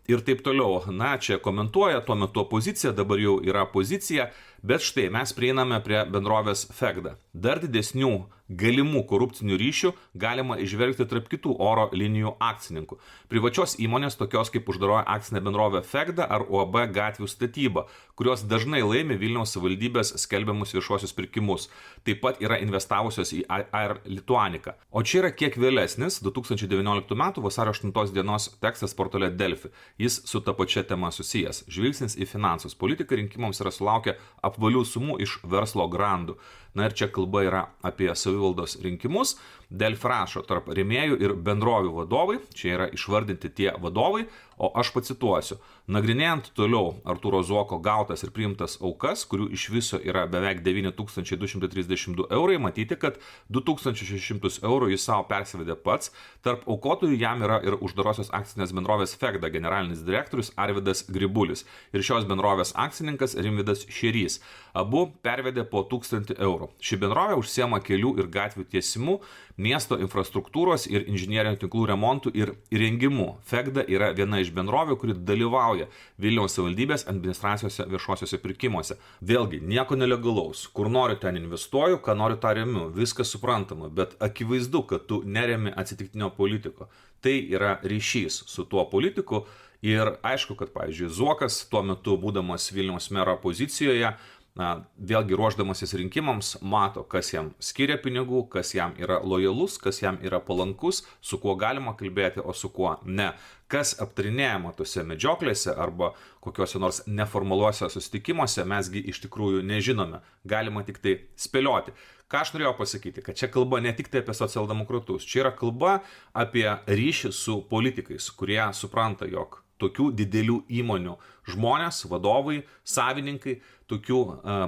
ir taip toliau. Na, čia komentuoja tuo metu opozicija, dabar jau yra pozicija, bet štai mes prieiname prie bendrovės Fegda. Dar didesnių galimų korupcinių ryšių galima išvelgti tarp kitų oro linijų akcininkų. Privačios įmonės, tokios kaip uždaroji akcinė bendrovė Fegda ar UAB gatvių statyba, kurios dažnai laimi Vilniaus savivaldybės skelbiamus viešuosius pirkimus. Taip pat yra investavusios į Air Lituanica. O čia yra kiek vėlesnis, 2019 m. vasario 8 dienos tekstas portale Delfi. Jis su ta pačia tema susijęs. Žvilgsnis į finansus. Politika rinkimams yra sulaukę apvalių sumų iš verslo grandų. Na ir čia kalba yra apie savivaldos rinkimus. Delfi rašo, tarp rėmėjų ir bendrovių vadovai, čia yra išvardinti tie vadovai, o aš pacituosiu. Nagrinėjant toliau Artūro Zuoko gautas ir priimtas aukas, kurių iš viso yra beveik 9232 eurai, matyti, kad 2600 eurų jis savo persivedė pats. Tarp aukotojų jam yra ir uždarosios akcinės bendrovės Fegda generalinis direktorius Arvydas Gribulis ir šios bendrovės akcininkas Rimvydas Šerys. Abu pervedė po 1000 eurų. Ši bendrovė užsiema kelių ir gatvių tiesimu, miesto infrastruktūros ir inžinierinių tinklų remontų ir įrengimu. Fegda yra viena iš bendrovių, kuri dalyvauja Vilniaus savivaldybės administracijose viešuosiuose pirkimuose. Vėlgi, nieko nelegalaus. Kur noriu, ten investuoju, ką noriu, tą remiu. Viskas suprantama, bet akivaizdu, kad tu neremi atsitiktinio politiko. Tai yra ryšys su tuo politiku ir aišku, kad, pavyzdžiui, Zuokas tuo metu, būdamas Vilniaus mero pozicijoje, vėlgi ruošdamasis rinkimams, mato, kas jam skiria pinigų, kas jam yra lojalus, kas jam yra palankus, su kuo galima kalbėti, o su kuo ne. Kas aptarinėjama tose medžioklėse arba kokiuose nors neformaluose susitikimuose, mesgi iš tikrųjų nežinome. Galima tik tai spėlioti. Ką aš norėjau pasakyti, kad čia kalba ne tik tai apie socialdemokratus, čia yra kalba apie ryšį su politikais, kurie supranta, jog tokių didelių įmonių žmonės, vadovai, savininkai, tokių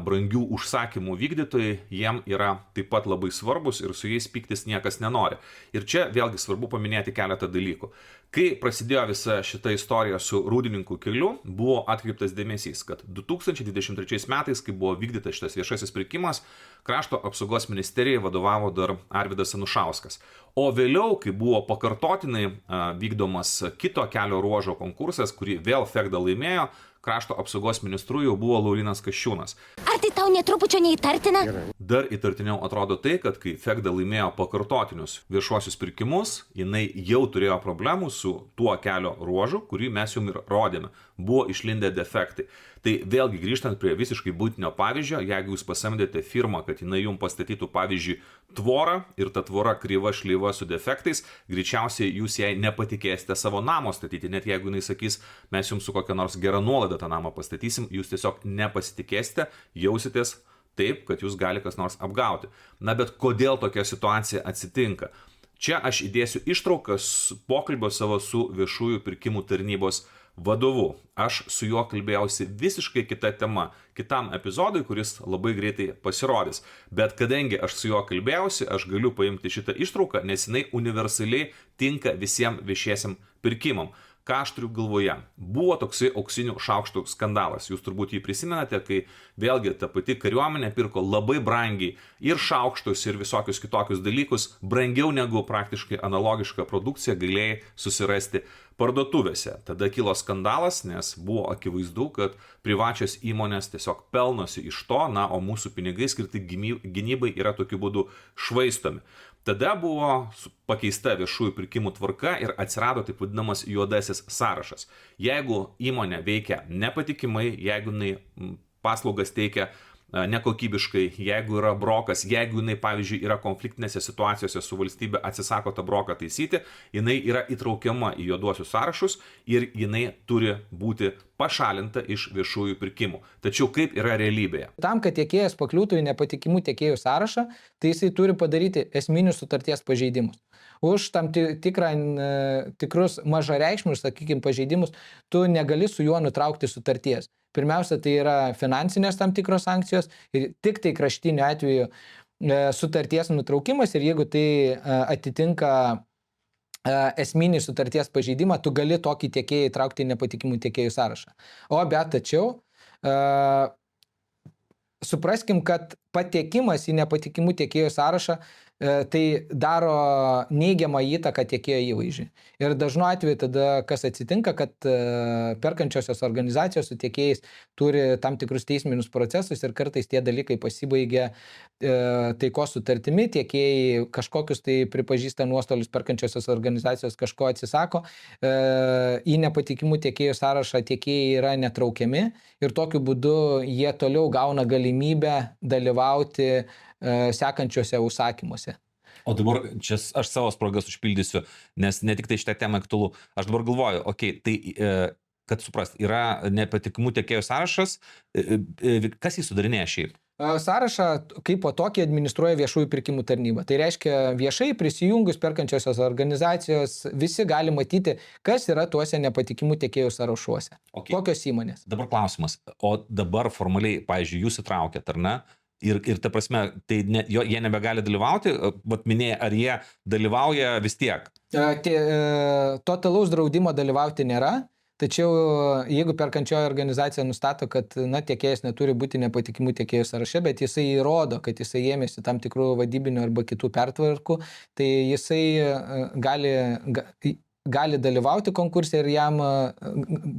brangių užsakymų vykdytojai, jiem yra taip pat labai svarbus ir su jais pyktis niekas nenori. Ir čia vėlgi svarbu paminėti keletą dalykų. Kai prasidėjo visa šita istorija su Rūdininkų keliu, buvo atkreiptas dėmesys, kad 2023 metais, kai buvo vykdytas šitas viešasis pirkimas, Krašto apsaugos ministerijai vadovavo dar Arvydas Anušauskas. O vėliau, kai buvo pakartotinai vykdomas kito kelio ruožo konkursas, kurį vėl Fegda laimėjo, Krašto apsaugos ministru jau buvo Laurynas Kasčiūnas. Ar tai tau netrupučio neįtartina? Dar įtartiniau atrodo tai, kad kai Fegda laimėjo pakartotinius viešuosius pirkimus, jinai jau turėjo problemų su tuo kelio ruožu, kurį mes jums ir rodėme. Buvo išlindę defektai. Tai vėlgi grįžtant prie visiškai būtinio pavyzdžio, jeigu jūs pasamdėte firmą, kad jinai jums pastatytų pavyzdžiui tvorą ir ta tvora kryva šleiva su defektais, greičiausiai jūs jai nepatikėsite savo namo statyti, net jeigu jinai sakys, mes jums su kokia nors gera nuolaida tą namą pastatysim, jūs tiesiog nepasitikėsite, jausitės taip, kad jūs gali kas nors apgauti. Na bet kodėl tokia situacija atsitinka? Čia aš įdėsiu ištraukas pokalbio savo su viešųjų pirkimų tarnybos vadovu. Aš su juo kalbėjausi visiškai kita tema, kitam epizodui, kuris labai greitai pasirodys. Bet kadangi aš su juo kalbėjausi, aš galiu paimti šitą ištrauką, nes jinai universaliai tinka visiems viešiesiam pirkimam. Ką aš turiu galvoje? Buvo toksai auksinių šaukštų skandalas. Jūs turbūt jį prisimenate, kai vėlgi ta pati kariuomenė pirko labai brangiai ir šaukštus, ir visokius kitokius dalykus, brangiau negu praktiškai analogišką produkciją galėjai susirasti parduotuvėse. Tada kilo skandalas, nes buvo akivaizdu, kad privačios įmonės tiesiog pelnosi iš to, na, o mūsų pinigai skirti gynybai yra tokiu būdu švaistomi. Tada buvo pakeista viešųjų pirkimų tvarka ir atsirado taip vadinamas juodasis sąrašas. Jeigu įmonė veikia nepatikimai, jeigu jinai paslaugas teikia nekokybiškai, jeigu yra brokas, jeigu jinai, pavyzdžiui, yra konfliktinėse situacijose su valstybė, atsisako tą broką taisyti, jinai yra įtraukiama į juoduosius sąrašus ir jinai turi būti pašalinta iš viešųjų pirkimų. Tačiau kaip yra realybėje? Tam, kad tiekėjas pakliūtų į nepatikimų tiekėjų sąrašą, tai jisai turi padaryti esminius sutarties pažeidimus. Už tam tikrus mažareikšmius, sakykime, pažeidimus, tu negali su juo nutraukti sutarties. Pirmiausia, tai yra finansinės tam tikros sankcijos ir tik tai kraštiniu atveju sutarties nutraukimas ir jeigu tai atitinka esminį sutarties pažeidimą, tu gali tokį tiekėją įtraukti į nepatikimų tiekėjų sąrašą. O bet tačiau supraskim, kad patekimas į nepatikimų tiekėjų sąrašą tai daro neigiamą įtaką tiekėjo įvaizdžiui. Ir dažnu atveju tada kas atsitinka, kad perkančiosios organizacijos su tiekėjais turi tam tikrus teisminius procesus ir kartais tie dalykai pasibaigia taikos sutartimi, tiekėjai kažkokius tai pripažįsta nuostolius, perkančiosios organizacijos kažko atsisako, į nepatikimų tiekėjų sąrašą tiekėjai yra netraukiami ir tokiu būdu jie toliau gauna galimybę dalyvauti sekančiuose užsakymuose. O dabar čia aš savo spragas užpildysiu, nes ne tik tai šitą temą aktualu. Aš dabar galvoju, tai kad suprast, yra nepatikimų tiekėjų sąrašas, kas jį sudarinėja šiaip? Sąrašą kaip po tokį administruoja viešųjų pirkimų tarnyba. Tai reiškia viešai prisijungus perkančiosios organizacijos visi gali matyti, kas yra tuose nepatikimų tiekėjų sąrašuose. Kokios įmonės. Dabar klausimas, o dabar formaliai, pavyzdžiui, jūs įtraukėt, ar ne? Ir ta prasme, tai jie nebegali dalyvauti, vat minėjai, ar jie dalyvauja vis tiek? Totalaus draudimo dalyvauti nėra, tačiau jeigu perkančioji organizacija nustato, kad tiekėjas neturi būti nepatikimų tiekėjų sąraše, bet jisai įrodo, kad jisai ėmėsi tam tikrų vadybinių arba kitų pertvarkų, tai jisai gali dalyvauti konkurse ir jam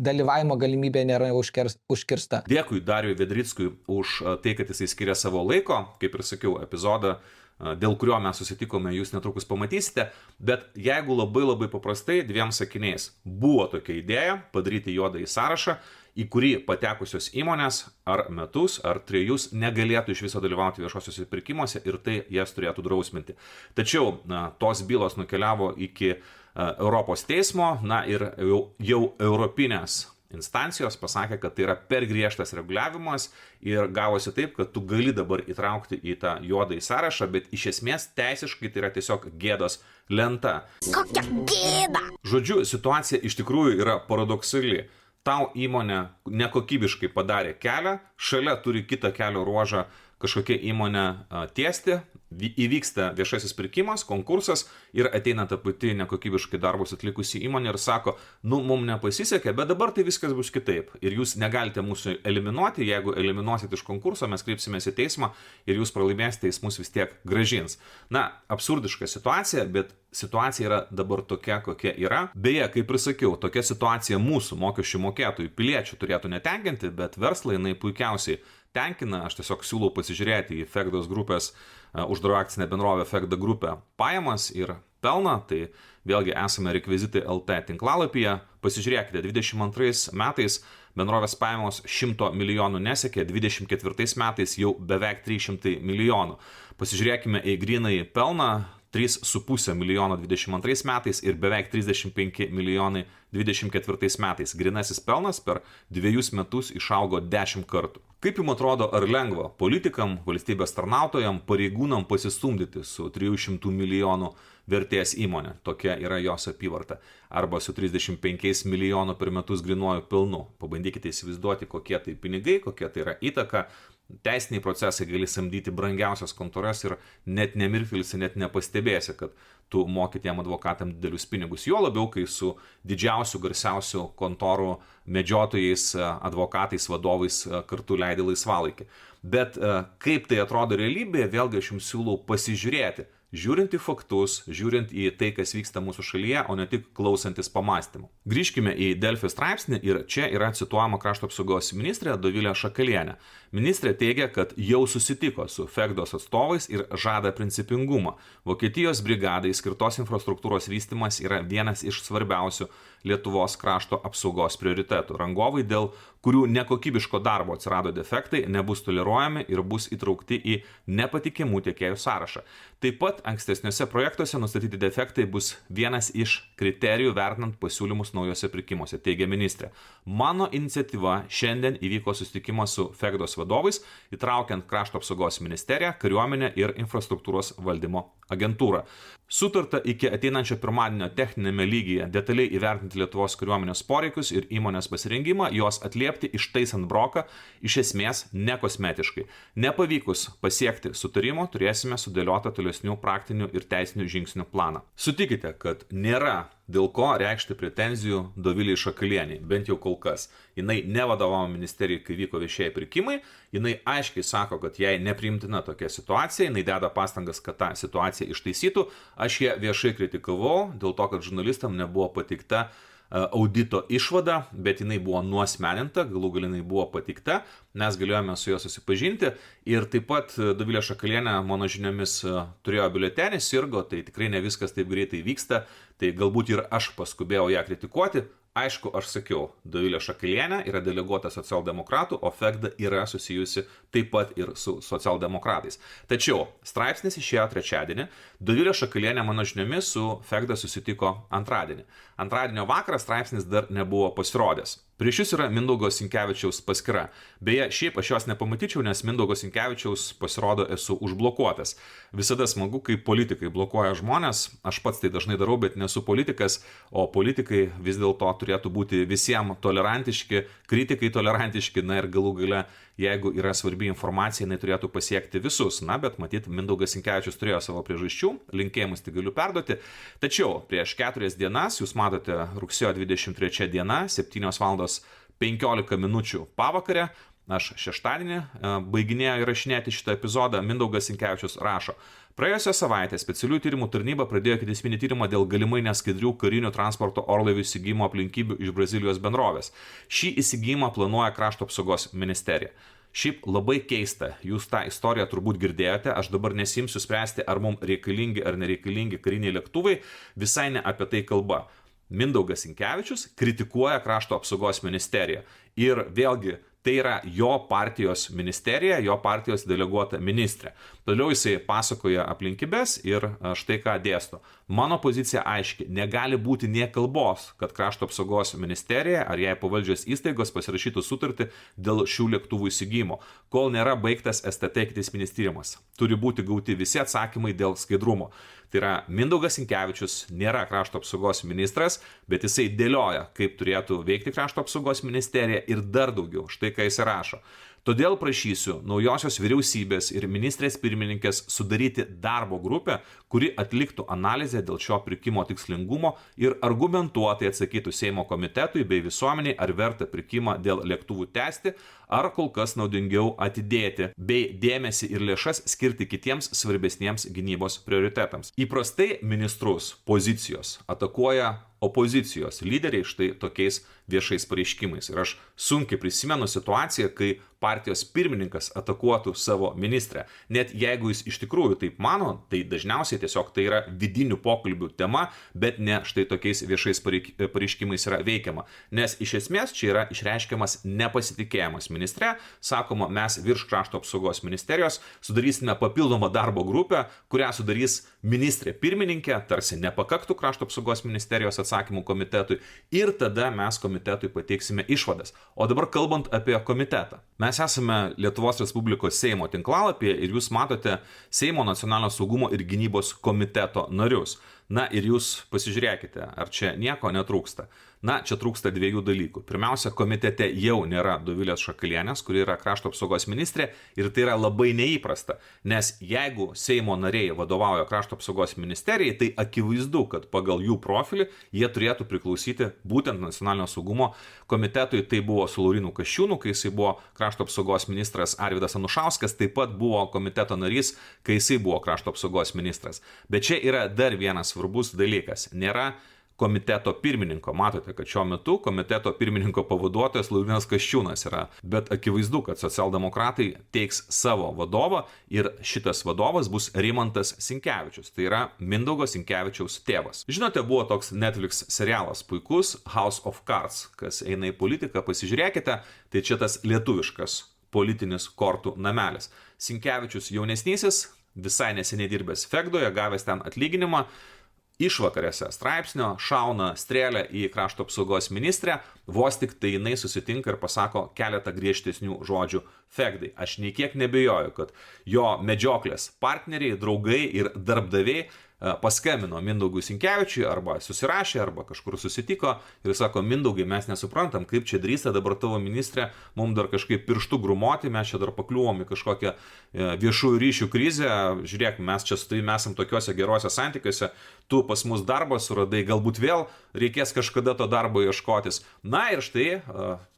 dalyvavimo galimybė nėra užkirsta. Dėkui Dariui Vedrickui už tai, kad jisai skiria savo laiko, kaip ir sakiau, epizodą, dėl kurio mes susitikome, jūs netrukus pamatysite, bet jeigu labai paprastai, 2 sakiniais, buvo tokia idėja padaryti juodą į sąrašą, į kurį patekusios įmonės ar metus, ar 3 negalėtų iš viso dalyvauti viešosiuose pirkimuose ir tai jas turėtų drausminti. Tačiau tos bylos nukeliavo iki Europos teismo, ir jau europinės instancijos pasakė, kad tai yra per griežtas reguliavimas ir gavosi taip, kad tu gali dabar įtraukti į tą juodą į sąrašą, bet iš esmės teisiškai tai yra tiesiog gėdos lenta. Kokia gėda! Žodžiu, situacija iš tikrųjų yra paradoksali. tau įmonė nekokybiškai padarė kelią, šalia turi kitą kelio ruožą kažkokia įmonė tiesti, įvyksta viešasis pirkimas, konkursas ir ateina ta pati nekokybiškai darbus atlikusi įmonė ir sako, mums nepasisekė, bet dabar tai viskas bus kitaip. Ir jūs negalite mūsų eliminuoti, jeigu eliminuosit iš konkurso, mes kreipsimės į teismą ir jūs pralaimėsite, jis mus vis tiek grąžins. Na, absurdiška situacija, bet situacija yra dabar tokia, kokia yra. Beje, kaip ir sakiau, tokia situacija mūsų mokesčių mokėtojų piliečių turėtų netenkinti, bet verslą jinai puikiausiai tenkina. Aš tiesiog siūlau pasižiūrėti į Fegdos grupės uždaro akcinę bendrovę Fegda grupę pajamas ir pelną. Tai vėlgi esame rekvizitai LT tinklalapyje. Pasižiūrėkite, 22 metais bendrovės pajamos 100 milijonų nesiekė, 24 metais jau beveik 300 milijonų. Pasižiūrėkime į grynąjį pelną. 3,5 milijono 22 metais ir beveik 35 milijonai 24 metais. Grynasis pelnas per 2 metus išaugo 10 kartų. Kaip jums atrodo, ar lengva politikam, valstybės tarnautojam, pareigūnam pasistumdyti su 300 milijonų vertės įmonė? Tokia yra jos apyvarta. Arba su 35 milijonų per metus grynuoju pelnu. Pabandykite įsivaizduoti, kokie tai pinigai, kokia tai yra įtaka. Teisiniai procesai gali samdyti brangiausias kontoras ir net nemirktelsi, net nepastebėsi, kad tu moki tiem advokatam didelius pinigus. Jo labiau, kai su didžiausiu, garsiausiu kontorų medžiotojais, advokatais, vadovais kartu leidi laisvalaikį. Bet kaip tai atrodo realybėje, vėlgi aš jums siūlau pasižiūrėti. Žiūrint į faktus, žiūrint į tai, kas vyksta mūsų šalyje, o ne tik klausantis pamastymų. Grįžkime į Delfi straipsnį ir čia yra cituojama krašto apsaugos ministrė Dovilė Šakalienė. Ministrė teigia, kad jau susitiko su Fegdos atstovais ir žada principingumą. Vokietijos brigadai skirtos infrastruktūros vystymas yra vienas iš svarbiausių Lietuvos krašto apsaugos prioritetų. Rangovai, dėl kurių nekokybiško darbo atsirado defektai, nebus toleruojami ir bus įtraukti į nepatikimų tiekėjų sąrašą. Taip pat ankstesniuose projektuose nustatyti defektai bus vienas iš kriterijų vertinant pasiūlymus naujose pirkimuose, teigia ministrė. Mano iniciatyva šiandien įvyko susitikimas su Fegdos vadovais, įtraukiant krašto apsaugos ministeriją, kariuomenę ir infrastruktūros valdymo agentūrą. Sutarta iki ateinančio pirmadienio techninėme lygyje detaliai įvertinti Lietuvos kariuomenės poreikius ir įmonės pasirengimą, juos atliepti ištaisant broką, iš esmės nekosmetiškai. Nepavykus pasiekti sutarimo, turėsime sudėliotą tolesnių praktinių ir teisinių žingsnių planą. Sutikite, kad nėra dėl ko reikšti pretenzijų Doviliai Šakalieniai, bent jau kol kas. Jinai nevadovavo ministerijai, kai vyko viešieji pirkimai, jinai aiškiai sako, kad jai nepriimtina tokia situacija, jinai deda pastangas, kad tą situaciją ištaisytų. Aš ją viešai kritikavau dėl to, kad žurnalistam nebuvo pateikta audito išvada, bet jinai buvo nuasmeninta, galų gale jinai buvo pateikta, mes galėjome su juo susipažinti ir taip pat Dovilė Šakalienė, mano žiniomis, turėjo biuletenį, sirgo, tai tikrai ne viskas taip greitai vyksta, tai galbūt ir aš paskubėjau ją kritikuoti. Aišku, aš sakiau, Dovilė Šakalienė yra deleguota socialdemokratų, o Fegda yra susijusi taip pat ir su socialdemokratais. Tačiau straipsnis išėjo trečiadienį, Dovilė Šakalienė, mano žiniomis, su Fegda susitiko antradienį. Antradienio vakarą straipsnis dar nebuvo pasirodęs. Prieš jūs yra Mindaugo Sinkevičiaus paskyra. Beje, šiaip aš jos nepamatyčiau, nes Mindaugo Sinkevičiaus pasirodo esu užblokuotas. Visada smagu, kai politikai blokuoja žmonės. Aš pats tai dažnai darau, bet nesu politikas, o politikai vis dėlto turėtų būti visiems tolerantiški, kritikai tolerantiški, na ir galų gale, jeigu yra svarbi informacija, jinai turėtų pasiekti visus. Na, bet matyt, Mindaugas Sinkevičius turėjo savo priežasčių, linkėjimus tai galiu perduoti. Tačiau prieš 4 dienas, jūs matote, rugsėjo 23 diena, 7:15 minučių pavakarę, aš šeštadienį baiginėjau įrašinėti šitą epizodą, Mindaugas Sinkevičius rašo: praėjusią savaitę specialiųjų tyrimų tarnyba pradėjo ikiteisminį tyrimą dėl galimai neskaidrių karinių transporto orlaivių įsigijimo aplinkybių iš Brazilijos bendrovės. Šį įsigijimą planuoja krašto apsaugos ministerija. Šiaip labai keista, jūs tą istoriją turbūt girdėjote, aš dabar nesimsiu spręsti, ar mums reikalingi ar nereikalingi kariniai lėktuvai, visai ne apie tai kalba. Mindaugas Sinkevičius kritikuoja krašto apsaugos ministeriją ir vėlgi tai yra jo partijos ministerija, jo partijos deleguota ministrė. Toliau jisai pasakoja aplinkybės ir štai ką dėsto. Mano pozicija aiški, negali būti nė kalbos, kad krašto apsaugos ministerija ar jai pavaldžios įstaigos pasirašytų sutartį dėl šių lėktuvų įsigijimo, kol nėra baigtas STT ikiteisminis tyrimas. Turi būti gauti visi atsakymai dėl skaidrumo. Tai yra Mindaugas Sinkevičius nėra krašto apsaugos ministras, bet jisai dėlioja, kaip turėtų veikti krašto apsaugos ministerija ir dar daugiau. Štai ką jis rašo. Todėl prašysiu naujosios vyriausybės ir ministrės pirmininkės sudaryti darbo grupę, kuri atliktų analizę dėl šio pirkimo tikslingumo ir argumentuotai atsakytų Seimo komitetui bei visuomeniai, ar verta pirkimą dėl lėktuvų tęsti, ar kol kas naudingiau atidėti, bei dėmesį ir lėšas skirti kitiems svarbesniems gynybos prioritetams. Įprastai ministrus pozicijos atakuoja opozicijos lyderiai štai tokiais viešais pareiškimais. Ir aš sunkiai prisimenu situaciją, kai partijos pirmininkas atakuotų savo ministrę. Net jeigu jis iš tikrųjų taip mano, tai dažniausiai tiesiog tai yra vidinių pokalbių tema, bet ne štai tokiais viešais pareiškimais yra veikiama. Nes iš esmės čia yra išreiškiamas nepasitikėjimas ministre. Sakoma, mes virš krašto apsaugos ministerijos sudarysime papildomą darbo grupę, kurią sudarys ministrė pirmininkė, tarsi nepakaktų krašto apsaugos ministerijos atsakymų komitetui, ir tada mes komitetui pateiksime išvadas. O dabar kalbant apie komitetą. Mes esame Lietuvos Respublikos Seimo tinklalapyje ir jūs matote Seimo nacionalinio saugumo ir gynybos komiteto narius. Na ir jūs pasižiūrėkite, ar čia nieko netrūksta. Na, čia trūksta dviejų dalykų. Pirmiausia, komitete jau nėra Dovilės Šakalienės, kuri yra krašto apsaugos ministrė, ir tai yra labai neįprasta, nes jeigu Seimo nariai vadovauja krašto apsaugos ministerijai, tai akivaizdu, kad pagal jų profilį jie turėtų priklausyti būtent nacionalinio saugumo komitetui. Tai buvo su Laurinu Kasčiūnu, kai jisai buvo krašto apsaugos ministras. Arvydas Anušauskas taip pat buvo komiteto narys, kai jisai buvo krašto apsaugos ministras. Bet čia yra dar vienas svarbus dalykas. Nėra komiteto pirmininko. Matote, kad šiuo metu komiteto pirmininko pavaduotojas Laurinas Kasčiūnas yra. Bet akivaizdu, kad socialdemokratai teiks savo vadovą ir šitas vadovas bus Rimantas Sinkevičius. Tai yra Mindaugo Sinkevičiaus tėvas. Žinote, buvo toks Netflix serialas puikus House of Cards. Kas eina į politiką, pasižiūrėkite, tai čia tas lietuviškas politinis kortų namelis. Sinkevičius jaunesnysis, visai neseniai dirbęs Fegdoje, gavęs ten atlyginimą, išvakarėse straipsnio šauna strėlę į krašto apsaugos ministrę, vos tik tai jinai susitinka ir pasako keletą griežtesnių žodžių Fegdai. Aš nei kiek nebejoju, kad jo medžioklės partneriai, draugai ir darbdaviai paskambino Mindaugui Sinkevičiui, arba susirašė, arba kažkur susitiko ir sako: Mindaugai, mes nesuprantam, kaip čia drįsta dabar tavo ministrė mums dar kažkaip pirštų grumoti, mes čia dar pakliuvom į kažkokią viešųjų ryšių krizę, žiūrėk, mes čia su tavimi esam tokiuose geruose santykiuose, tu pas mus darbą suradai, galbūt vėl reikės kažkada to darbo ieškotis. Na ir štai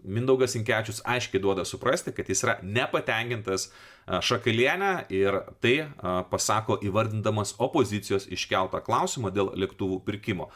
Mindaugas Sinkevičius aiškiai duoda suprasti, kad jis yra nepatenkintas Šakalienę, ir tai pasako įvardindamas opozicijos iškeltą klausimą dėl lėktuvų pirkimo.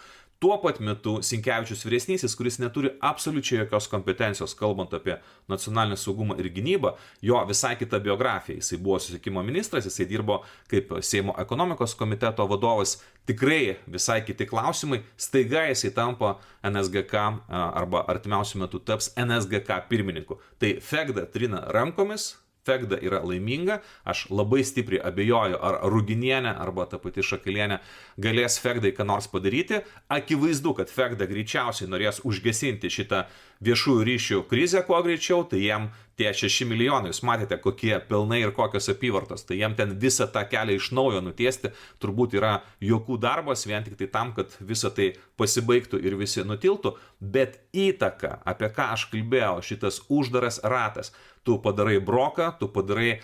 Tuo pat metu Sinkevičius vyresnysis, kuris neturi absoliučiai jokios kompetencijos, kalbant apie nacionalinį saugumą ir gynybą, jo visai kita biografija. Jisai buvo susisiekimo ministras, jisai dirbo kaip Seimo ekonomikos komiteto vadovas, tikrai visai kiti klausimai. Staiga jisai tampa NSGK arba artimiausiu metu taps NSGK pirmininku. Tai Fegda trina rankomis. Fegda yra laiminga, aš labai stipriai abejoju, ar Ruginienė arba ta pati Šakalienė galės Fegdai ką nors padaryti. Akivaizdu, kad Fegda greičiausiai norės užgesinti šitą viešųjų ryšių krizę kuo greičiau, tai jiem tie 6 milijonai, jūs matėte, kokie pelnai ir kokios apyvartos, tai jiem ten visą tą kelią iš naujo nutiesti turbūt yra juokų darbas, vien tik tai tam, kad visa tai pasibaigtų ir visi nutiltų. Bet įtaka, apie ką aš kalbėjau, šitas uždaras ratas, tu padarai broką, tu padarai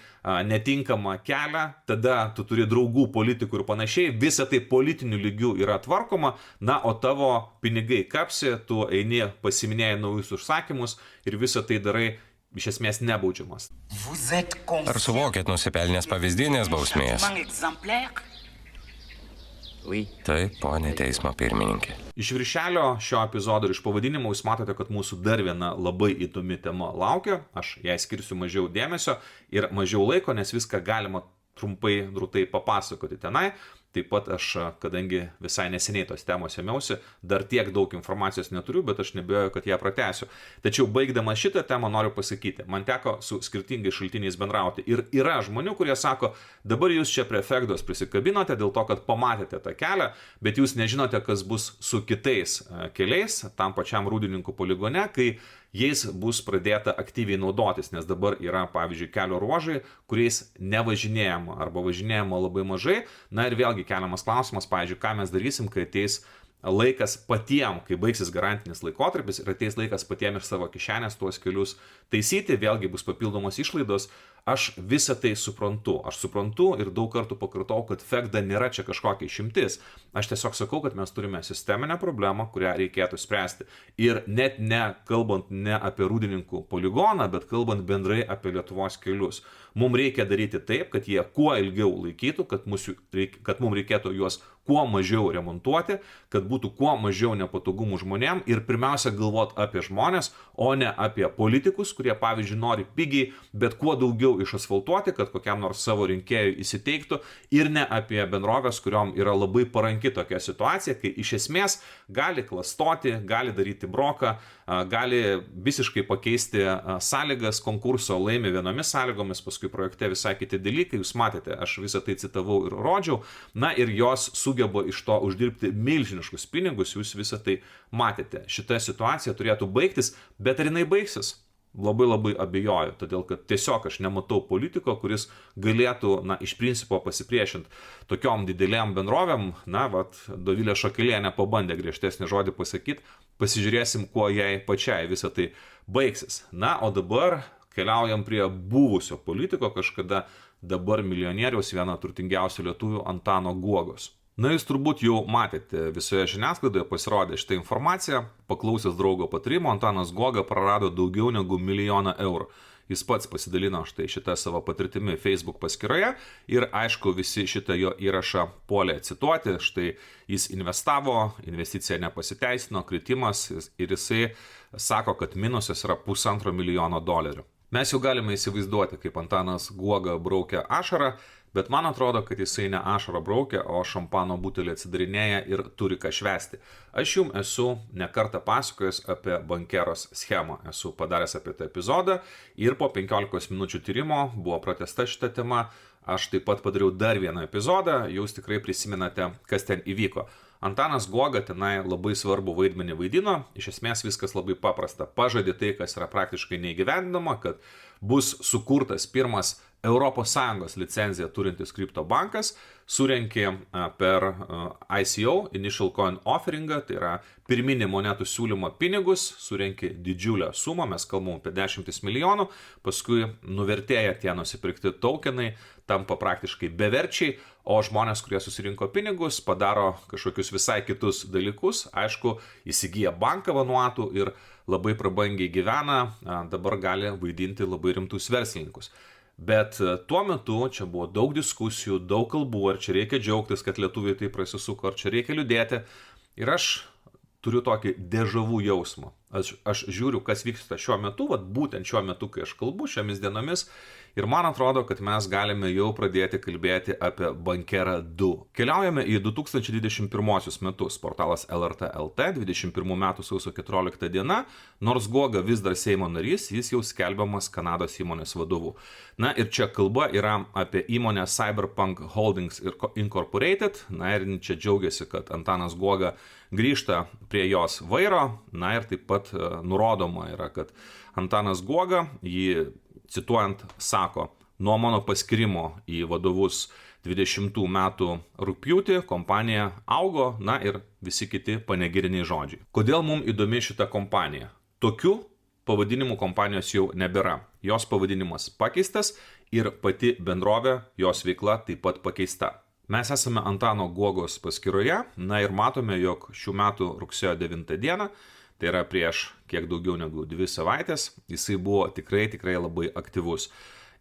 netinkamą kelią, tada tu turi draugų, politikų ir panašiai, visa tai politiniu lygiu yra tvarkoma, na, o tavo pinigai kapsi, tu eini pasiminėjai naujus užsakymus ir visą tai darai iš esmės nebaudžiamas. Ar suvokėt nusipelnės pavyzdinės bausmės? Taip, ponė teismo pirmininkė. Iš viršelio šio epizodo ir iš pavadinimo jūs matote, kad mūsų dar viena labai įdomi tema laukia. Aš jai skirsiu mažiau dėmesio ir mažiau laiko, nes viską galima trumpai, drūtai papasakoti tenai. Taip pat aš, kadangi visai neseniai tos temos ėmiausi, dar tiek daug informacijos neturiu, bet aš nebejoju, kad ją pratęsiu. Tačiau baigdama šitą temą noriu pasakyti, man teko su skirtingais šaltiniais bendrauti. Ir yra žmonių, kurie sako, dabar jūs čia prie Fegdos prisikabinote dėl to, kad pamatėte tą kelią, bet jūs nežinote, kas bus su kitais keliais, tam pačiam Rūdininkų poligone, kai jais bus pradėta aktyviai naudotis, nes dabar yra, pavyzdžiui, kelio ruožai, kuriais nevažinėjama arba važinėjama labai mažai. Na ir vėlgi keliamas klausimas, pavyzdžiui, ką mes darysim, kai ateis laikas patiem, kai baigsis garantinis laikotarpis ir ateis laikas patiem iš savo kišenės tuos kelius taisyti, vėlgi bus papildomos išlaidos. Aš visą tai suprantu. Aš suprantu ir daug kartų pakartau, kad FEGDA nėra čia kažkokia išimtis. Aš tiesiog sakau, kad mes turime sisteminę problemą, kurią reikėtų spręsti. Ir net kalbant ne apie Rūdininkų poligoną, bet kalbant bendrai apie Lietuvos kelius. Mums reikia daryti taip, kad jie kuo ilgiau laikytų, kad mums reikėtų juos kuo mažiau remontuoti, kad būtų kuo mažiau nepatogumų žmonėm ir pirmiausia galvoti apie žmonės, o ne apie politikus, kurie, pavyzdžiui, nori pigiai, bet kuo daugiau išasfaltuoti, kad kokiam nors savo rinkėjui įsiteiktų, ir ne apie bendrovės, kuriom yra labai paranki tokia situacija, kai iš esmės gali klastoti, gali daryti broką, gali visiškai pakeisti sąlygas konkurso, laimi vienomis sąlygomis, paskui projekte visai kiti dalykai, jūs matėte, aš visą tai citavau ir rodžiau, na ir jos sugeba iš to uždirbti milžiniškus pinigus, jūs visą tai matėte. Šita situacija turėtų baigtis, bet ar jinai baigsis? Labai labai abejoju, todėl kad tiesiog aš nematau politiko, kuris galėtų, iš principo pasipriešinti tokiom didelėm bendrovėm. Dovilė Šakalienė pabandė griežtesnį žodį pasakyti, pasižiūrėsim, kuo jai pačiai visą tai baigsis. O dabar keliaujam prie buvusio politiko kažkada, dabar milijonieriaus, vieno turtingiausių lietuvių, Antano Guogos. Jūs turbūt jau matėte, visoje žiniasklaidoje pasirodė šitą informaciją. Paklausęs draugo patarimo, Antanas Guoga prarado daugiau negu 1 milijoną eurų. Jis pats pasidalino šitą savo patirtimi Facebook paskyroje ir aišku visi šitą jo įrašą puolė cituoti. Štai jis investavo, investicija nepasiteisino, kritimas ir jisai sako, kad minusas yra $1,5 milijono. Mes jau galime įsivaizduoti, kaip Antanas Guoga braukia ašarą, bet man atrodo, kad jisai ne ašarą braukia, o šampano butelį atsidarinėja ir turi ką švęsti. Aš jums esu nekartą pasakojęs apie bankeros schemą, esu padaręs apie tą epizodą ir po 15 minučių tyrimo buvo pratęsta šita tema. Aš taip pat padariau dar vieną epizodą, jūs tikrai prisimenate, kas ten įvyko. Antanas Guoga tenai labai svarbu vaidmenį vaidino, iš esmės viskas labai paprasta. Pažadė tai, kas yra praktiškai neįgyvendinama, kad bus sukurtas pirmas ES licenciją turintis kriptobankas, surenkė per ICO, Initial Coin Offeringą, tai yra pirminį monetų siūlymą pinigus, surenkė didžiulę sumą, mes kalbam apie 10 milijonų, paskui nuvertėja tie nusipirkti tokenai, tampa praktiškai beverčiai, o žmonės, kurie susirinko pinigus, padaro kažkokius visai kitus dalykus, aišku, įsigyja banką Vanuatu ir labai prabangiai gyvena, dabar gali vaidinti labai rimtus verslininkus. Bet tuo metu čia buvo daug diskusijų, daug kalbų, ar čia reikia džiaugtis, kad lietuviai tai prasisuko, ar čia reikia liūdėti. Ir aš turiu tokį dežavų jausmą. Aš žiūriu, kas vyksta šiuo metu, būtent šiuo metu, kai aš kalbu, šiomis dienomis. Ir man atrodo, kad mes galime jau pradėti kalbėti apie Bankerą 2. Keliaujame į 2021 metus. Portalas LRT LT, 21 metų sausio 14 diena. Nors Guoga vis dar Seimo narys, jis jau skelbiamas Kanados įmonės vadovu. Ir čia kalba yra apie įmonę Cyberpunk Holdings Incorporated. Ir čia džiaugiasi, kad Antanas Guoga grįžta prie jos vairo. Ir taip pat nurodoma yra, kad Antanas Guoga, jį cituojant, sako, nuo mano paskirimo į vadovus 20 metų rugpjūtį kompanija augo, ir visi kiti panegiriniai žodžiai. Kodėl mums įdomi šita kompanija? Tokių pavadinimų kompanijos jau nebėra. Jos pavadinimas pakeistas ir pati bendrovė, jos veikla taip pat pakeista. Mes esame Antano Guogos paskyroje, ir matome, jog šių metų rugsėjo 9 dieną, tai yra prieš kiek daugiau negu 2 savaitės, jisai buvo tikrai labai aktyvus.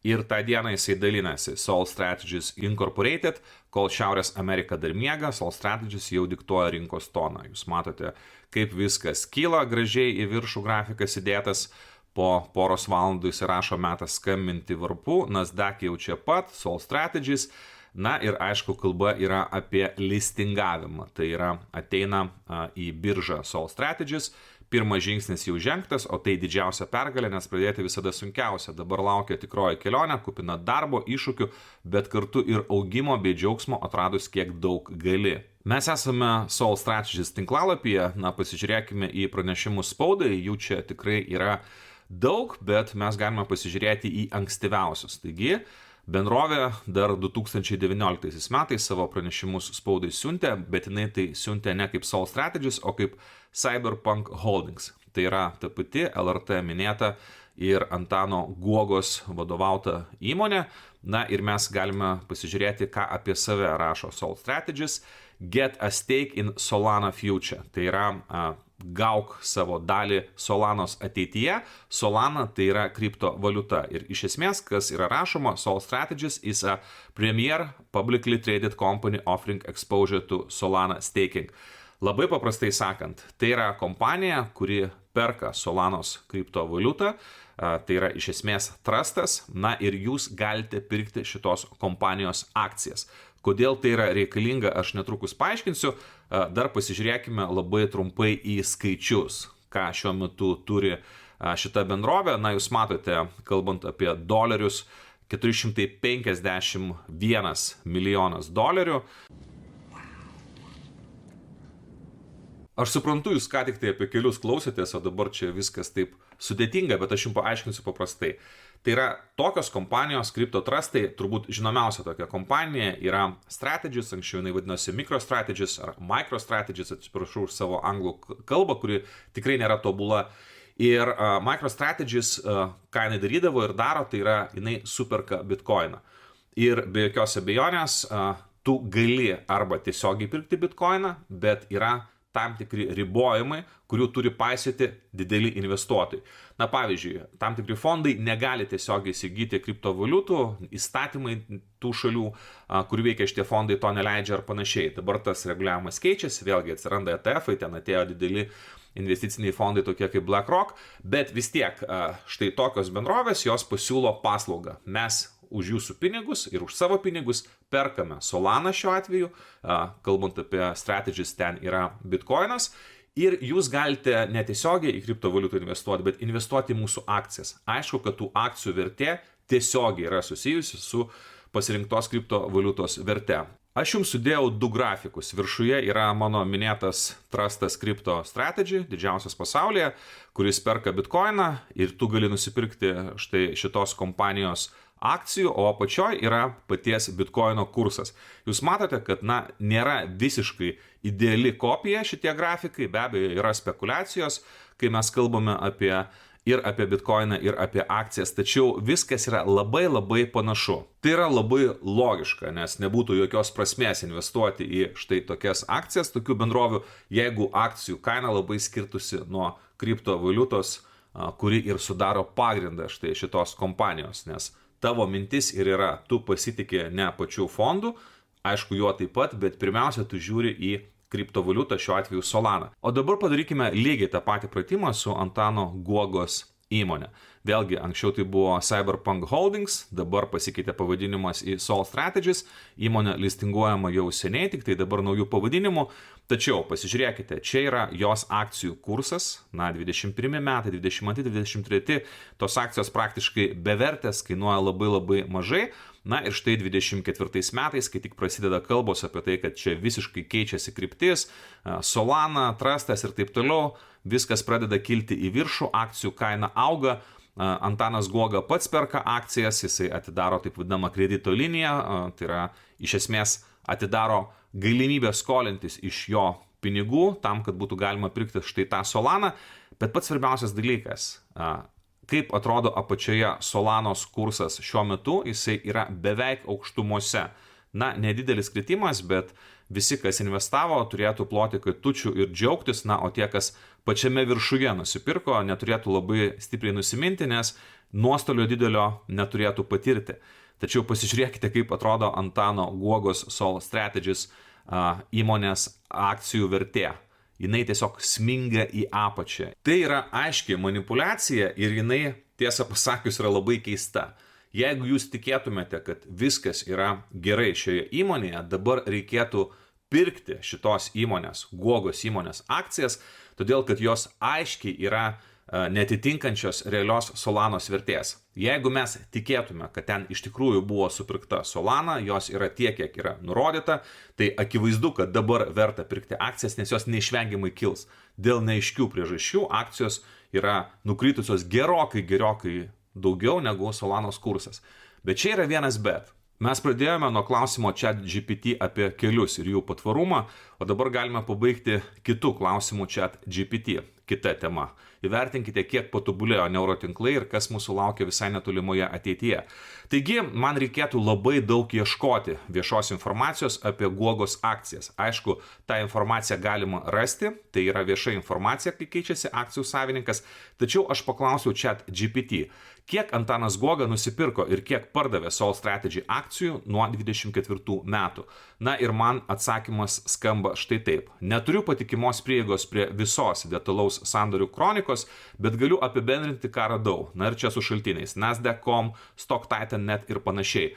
Ir tą dieną jisai dalinasi Sol Strategies Incorporated, kol Šiaurės Amerika dar miega, Sol Strategies jau diktuoja rinkos toną. Jūs matote, kaip viskas kyla gražiai į viršų grafikas įdėtas, po poros valandų įsirašo metas skambinti varpu, Nasdaq jau čia pat, Sol Strategies. Ir aišku, kalba yra apie listingavimą, tai yra ateina į biržą Sol Strategies, pirmas žingsnis jau žengtas, o tai didžiausia pergalė, nes pradėti visada sunkiausia. Dabar laukia tikroji kelionė, kupina darbo, iššūkių, bet kartu ir augimo bei džiaugsmo atradus kiek daug gali. Mes esame Soul Strategies tinklalapyje, pasižiūrėkime į pranešimus spaudai, jų čia tikrai yra daug, bet mes galime pasižiūrėti į ankstyviausius. Taigi, bendrovė dar 2019 metais savo pranešimus spaudai siuntė, bet jinai tai siuntė ne kaip Soul Strategies, o kaip Cyberpunk Holdings. Tai yra ta pati LRT minėta ir Antano Guogos vadovauta įmonė. Na ir mes galime pasižiūrėti, ką apie save rašo Soul Strategies. Get a stake in Solana future. Tai yra gauk savo dalį Solanos ateityje. Solana tai yra kriptovaliuta. Ir iš esmės, kas yra rašoma, Soul Strategies is a premier publicly traded company offering exposure to Solana staking. Labai paprastai sakant, tai yra kompanija, kuri perka Solanos kriptovaliutą. Tai yra iš esmės trustas. Na ir jūs galite pirkti šitos kompanijos akcijas. Kodėl tai yra reikalinga, aš netrukus paaiškinsiu. Dar pasižiūrėkime labai trumpai į skaičius, ką šiuo metu turi šita bendrovė. Na, jūs matote, kalbant apie dolerius, 451 milijonas dolerių. Aš suprantu, jūs ką tik tai apie kelius klausėtės, o dabar čia viskas taip sudėtinga, bet aš jums paaiškinsiu paprastai. Tai yra tokios kompanijos, kriptotrustai, turbūt žinomiausia tokia kompanija yra Strategies, anksčiau jinai vadinosi MicroStrategies ar MicroStrategies, atsiprašau už savo anglų kalbą, kuri tikrai nėra tobula. Ir MicroStrategies, ką jinai darydavo ir daro, tai yra jinai superka bitcoiną. Ir be jokios abejonės, tu gali arba tiesiogiai pirkti bitcoiną, bet yra tam tikri ribojimai, kurių turi paisyti dideli investuotojai. Na, pavyzdžiui, tam tikri fondai negali tiesiogiai įsigyti kriptovaliutų, įstatymai tų šalių, kur veikia šitie fondai, to neleidžia ar panašiai. Dabar tas reguliavimas keičiasi, vėlgi atsiranda ETF-ai, ten atėjo dideli investiciniai fondai tokie kaip BlackRock, bet vis tiek štai tokios bendrovės, jos pasiūlo paslaugą. Mes už jūsų pinigus ir už savo pinigus perkame Solana šiuo atveju, kalbant apie Strategies, ten yra bitcoinas, ir jūs galite netiesiogiai į kriptovaliutą investuoti, bet investuoti į mūsų akcijas. Aišku, kad tų akcijų vertė tiesiogiai yra susijusi su pasirinktos kriptovaliutos verte. Aš jums sudėjau du grafikus. Viršuje yra mano minėtas trustas CryptoStrategy, didžiausias pasaulyje, kuris perka bitcoiną ir tu gali nusipirkti štai šitos kompanijos akcijų, o apačioj yra paties bitcoino kursas. Jūs matote, kad nėra visiškai ideali kopija šitie grafikai, be abejo yra spekulacijos, kai mes kalbame apie bitcoiną ir apie akcijas, tačiau viskas yra labai labai panašu. Tai yra labai logiška, nes nebūtų jokios prasmės investuoti į štai tokias akcijas, tokių bendrovių, jeigu akcijų kaina labai skirtusi nuo kriptovaliutos, kuri ir sudaro pagrindą štai šitos kompanijos, nes tavo mintis ir yra, tu pasitikė ne pačių fondų, aišku juo taip pat, bet pirmiausia, tu žiūri į kriptovaliutą, šiuo atveju Solana. O dabar padarykime lygiai tą patį pratimą su Antano Guogos įmonė. Vėlgi, anksčiau tai buvo Cyberpunk Holdings, dabar pasikeitė pavadinimas į Soul Strategies, įmonė listinguojama jau seniai, tik tai dabar naujų pavadinimų. Tačiau pasižiūrėkite, čia yra jos akcijų kursas, 21 metai, 22-23, tos akcijos praktiškai bevertės, kainuoja labai labai mažai. Na ir štai 24 metais, kai tik prasideda kalbos apie tai, kad čia visiškai keičiasi kryptis, Solana, trustas ir taip toliau, viskas pradeda kilti į viršų, akcijų kaina auga. Antanas Guoga pats perka akcijas, jisai atidaro taip vadinamą kredito liniją, tai yra iš esmės atidaro galimybę skolintis iš jo pinigų tam, kad būtų galima pirkti štai tą Solaną, bet pats svarbiausias dalykas, kaip atrodo apačioje Solanos kursas šiuo metu, jisai yra beveik aukštumose. Na, nedidelis kritimas, bet visi, kas investavo, turėtų ploti katučių ir džiaugtis, o tie, kas pačiame viršuje nusipirko, neturėtų labai stipriai nusiminti, nes nuostolio didelio neturėtų patirti. Tačiau pasižiūrėkite, kaip atrodo Antano Guogos Soul Strategies įmonės akcijų vertė. Jinai tiesiog sminga į apačią. Tai yra aiškiai manipuliacija ir jinai, tiesą pasakius, yra labai keista. Jeigu jūs tikėtumėte, kad viskas yra gerai šioje įmonėje, dabar reikėtų pirkti šitos įmonės, Guogos įmonės akcijas, todėl kad jos aiškiai yra netitinkančios realios Solanos vertės. Jeigu mes tikėtume, kad ten iš tikrųjų buvo supirkta Solana, jos yra tiek, kiek yra nurodyta, tai akivaizdu, kad dabar verta pirkti akcijas, nes jos neišvengiamai kils. Dėl neaiškių priežasčių akcijos yra nukritusios gerokai daugiau negu Solanos kursas. Bet čia yra vienas bet. Mes pradėjome nuo klausimo ChatGPT apie kelius ir jų patvarumą, o dabar galime pabaigti kitų klausimų ChatGPT. Kita tema. Įvertinkite, kiek patobulėjo neurotinklai ir kas mūsų laukia visai netolimoje ateityje. Taigi, man reikėtų labai daug ieškoti viešos informacijos apie Guogos akcijas. Aišku, tą informaciją galima rasti, tai yra vieša informacija, kai keičiasi akcijų savininkas, tačiau aš paklausiau ChatGPT, kiek Antanas Guoga nusipirko ir kiek pardavė Sol Strategy akcijų nuo 24 metų. Na ir man atsakymas skamba štai taip. Neturiu patikimos prieigos prie visos detalaus sandorių kronikos, bet galiu apibendrinti, ką radau. Na ir čia su šaltiniais. Nasdaq.com, StockTitan.net ir panašiai.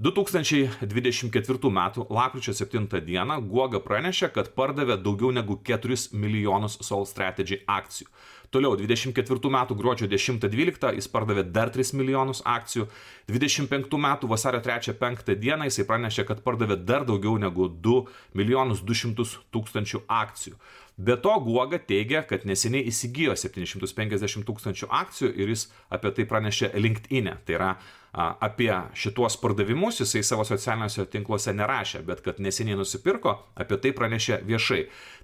2024 metų lapkričio 7 dieną Guoga pranešė, kad pardavė daugiau negu 4 milijonus Sol Strategy akcijų. Toliau, 24 metų gruodžio 10-12 jis pardavė dar 3 milijonus akcijų. 25 metų vasario 3-5 dieną jisai pranešė, kad pardavė dar daugiau negu 2 milijonus 200 tūkstančių akcijų. Be to, Guoga teigia, kad neseniai įsigijo 750 tūkstančių akcijų ir jis apie tai pranešė LinkedIn. Tai yra, apie šituos pardavimus jisai savo socialiniuose tinkluose nerašė, bet kad neseniai nusipirko, apie tai pranešė viešai.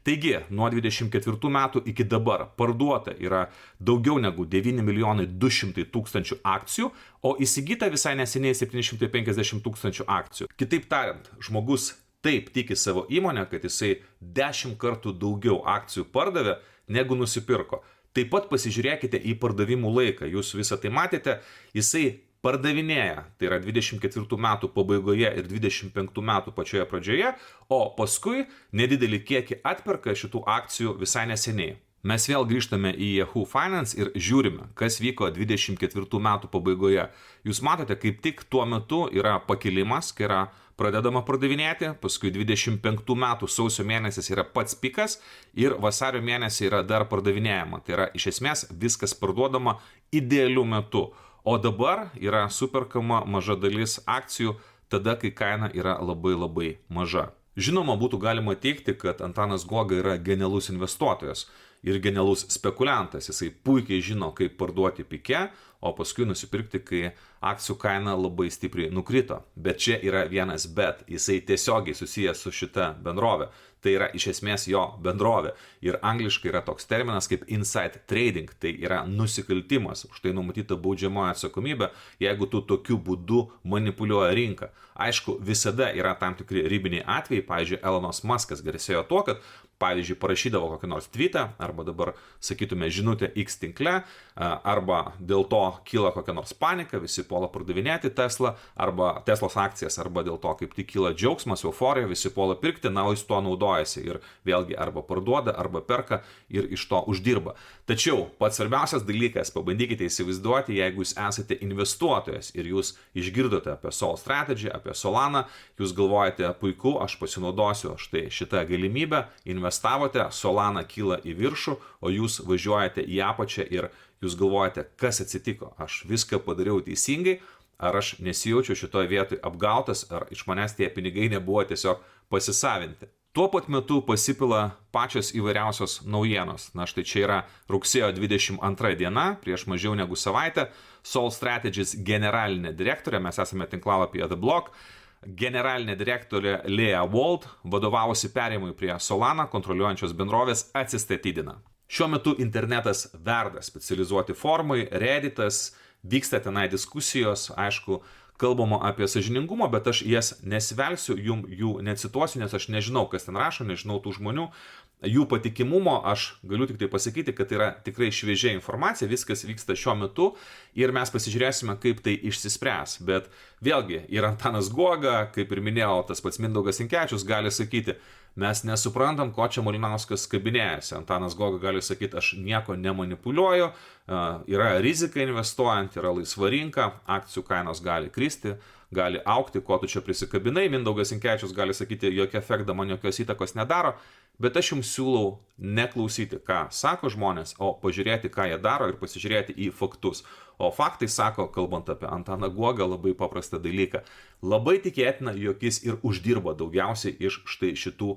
Taigi, nuo 24 metų iki dabar parduota yra daugiau negu 9 milijonai 200 tūkstančių akcijų, o įsigyta visai neseniai 750 tūkstančių akcijų. Kitaip tariant, žmogus taip tiki savo įmonę, kad jisai 10 kartų daugiau akcijų pardavė, negu nusipirko. Taip pat pasižiūrėkite į pardavimų laiką. Jūs visą tai matėte, jisai pardavinėja, tai yra 24 metų pabaigoje ir 25 metų pačioje pradžioje, o paskui nedidelį kiekį atperka šitų akcijų visai neseniai. Mes vėl grįžtame į Yahoo Finance ir žiūrime, kas vyko 24 metų pabaigoje. Jūs matote, kaip tik tuo metu yra pakilimas, kai yra pradedama pardavinėti, paskui 25 metų sausio mėnesis yra pats pikas ir vasario mėnesį yra dar pardavinėjama. Tai yra iš esmės viskas parduodama idealiu metu. O dabar yra superkama maža dalis akcijų tada, kai kaina yra labai maža. Žinoma, būtų galima teigti, kad Antanas Guoga yra genialus investuotojas ir genialus spekuliantas. Jisai puikiai žino, kaip parduoti pike, o paskui nusipirkti, kai akcijų kaina labai stipriai nukrito. Bet čia yra vienas bet. Jisai tiesiogiai susijęs su šita bendrovė. Tai yra iš esmės jo bendrovė. Ir angliškai yra toks terminas kaip inside trading. Tai yra nusikaltimas. Už tai numatyta baudžiamoji atsakomybė, jeigu tu tokiu būdu manipuliuoja rinką. Aišku, visada yra tam tikri ribiniai atvejai. Pavyzdžiui, Elonas Muskas garsėjo tuo, kad pavyzdžiui, parašydavo kokį nors tweetą, arba dabar sakytume žinutę X tinkle, arba dėl to kyla kokia nors panika, visi puola pardavinėti Tesla, arba Teslos akcijas, arba dėl to kaip tik kyla džiaugsmas, euforija, visi puola pirkti, na, o jis to naudojasi ir vėlgi arba parduoda, arba perka ir iš to uždirba. Tačiau pats svarbiausias dalykas, pabandykite įsivaizduoti, jeigu jūs esate investuotojas ir jūs išgirdote apie Sol Strategy, apie Solaną, jūs galvojate, puiku, aš pasinaudosiu štai šitą galimybę, investavote, Solana kyla į viršų, o jūs važiuojate į apačią ir jūs galvojate, kas atsitiko, aš viską padariau teisingai, ar aš nesijaučiu šitoje vietoje apgautas, ar iš manęs tie pinigai nebuvo tiesiog pasisavinti. Tuo pat metu pasipila pačios įvairiausios naujienos. Na štai čia yra rugsėjo 22 diena, prieš mažiau negu savaitę, Sol Strategies generalinė direktorė, mes esame tinklalapyje The Block, generalinė direktorė Leah Wald, vadovavusi perėjimui prie Solana kontroliuojančios bendrovės, atsistatydina. Šiuo metu internetas verda, specializuoti formai, Redditas, vyksta tenai diskusijos, aišku, kalbama apie sąžiningumą, bet aš jas nesivelsiu, jų necituosiu, nes aš nežinau, kas ten rašo, nežinau tų žmonių. Jų patikimumo aš galiu tik tai pasakyti, kad tai yra tikrai šviežia informacija, viskas vyksta šiuo metu ir mes pasižiūrėsime, kaip tai išsispręs. Bet vėlgi, ir Antanas Guoga, kaip ir minėjau, tas pats Mindaugas Sinkevičius gali sakyti, mes nesuprantam, ko čia Malinauskas kabinėjasi. Antanas Guoga gali sakyti, aš nieko nemanipuliuoju, yra rizika investuojant, yra laisva rinka, akcijų kainos gali kristi, gali aukti, ko tu čia prisikabinai. Mindaugas Sinkevičius gali sakyti, jokio efekto man jokios įtakos nedaro. Bet aš jums siūlau neklausyti, ką sako žmonės, o pažiūrėti, ką jie daro ir pasižiūrėti į faktus. O faktai sako, kalbant apie Antaną Guogą, labai paprastą dalyką. Labai tikėtina, jog jis ir uždirba daugiausiai iš štai šitų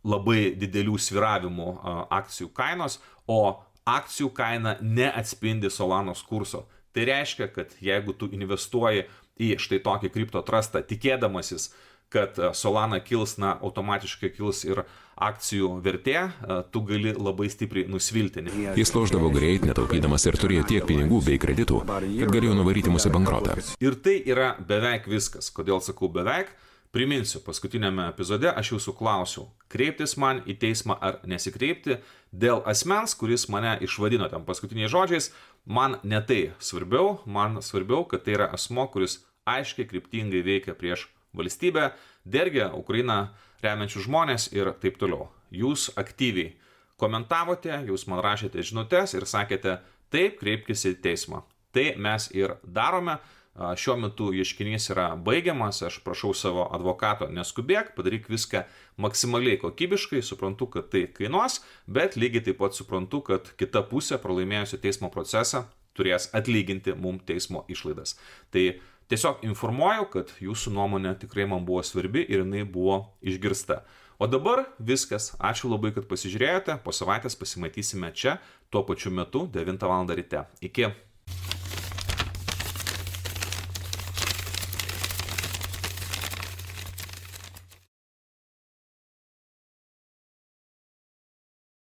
labai didelių svyravimų akcijų kainos, o akcijų kaina neatspindi Solanos kurso. Tai reiškia, kad jeigu tu investuoji į štai tokį kriptotrustą, tikėdamasis, kad Solana kils, automatiškai kils ir akcijų vertė, tu gali labai stipriai nusvilti. Jis lošdavo greit, netaupydamas ir turėjo tiek pinigų bei kreditų, kad galėjo nuvaryti mus į bankrotą. Ir tai yra beveik viskas. Kodėl sakau beveik? Priminsiu, paskutinėme epizode aš jūsų klausiau, kreiptis man į teismą ar nesikreipti dėl asmens, kuris mane išvadino ten paskutiniais žodžiais. Man ne tai svarbiau, man svarbiau, kad tai yra asmo, kuris aiškiai, kryptingai veikia prieš valstybę, dergia Ukrainą remiančių žmonės ir taip toliau. Jūs aktyviai komentavote, jūs man rašėte žinutes ir sakėte, taip, kreipkis į teismą. Tai mes ir darome. Šiuo metu ieškinys yra baigiamas, aš prašau savo advokato neskubėk, padaryk viską maksimaliai kokybiškai, suprantu, kad tai kainuos, bet lygiai taip pat suprantu, kad kita pusė pralaimėjusi teismo procesą turės atlyginti mums teismo išlaidas. Tai tiesiog informuoju, kad jūsų nuomonė tikrai man buvo svarbi ir jinai buvo išgirsta. O dabar viskas. Ačiū labai, kad pasižiūrėjote. Po savaitės pasimatysime čia tuo pačiu metu 9 val. Ryte. Iki.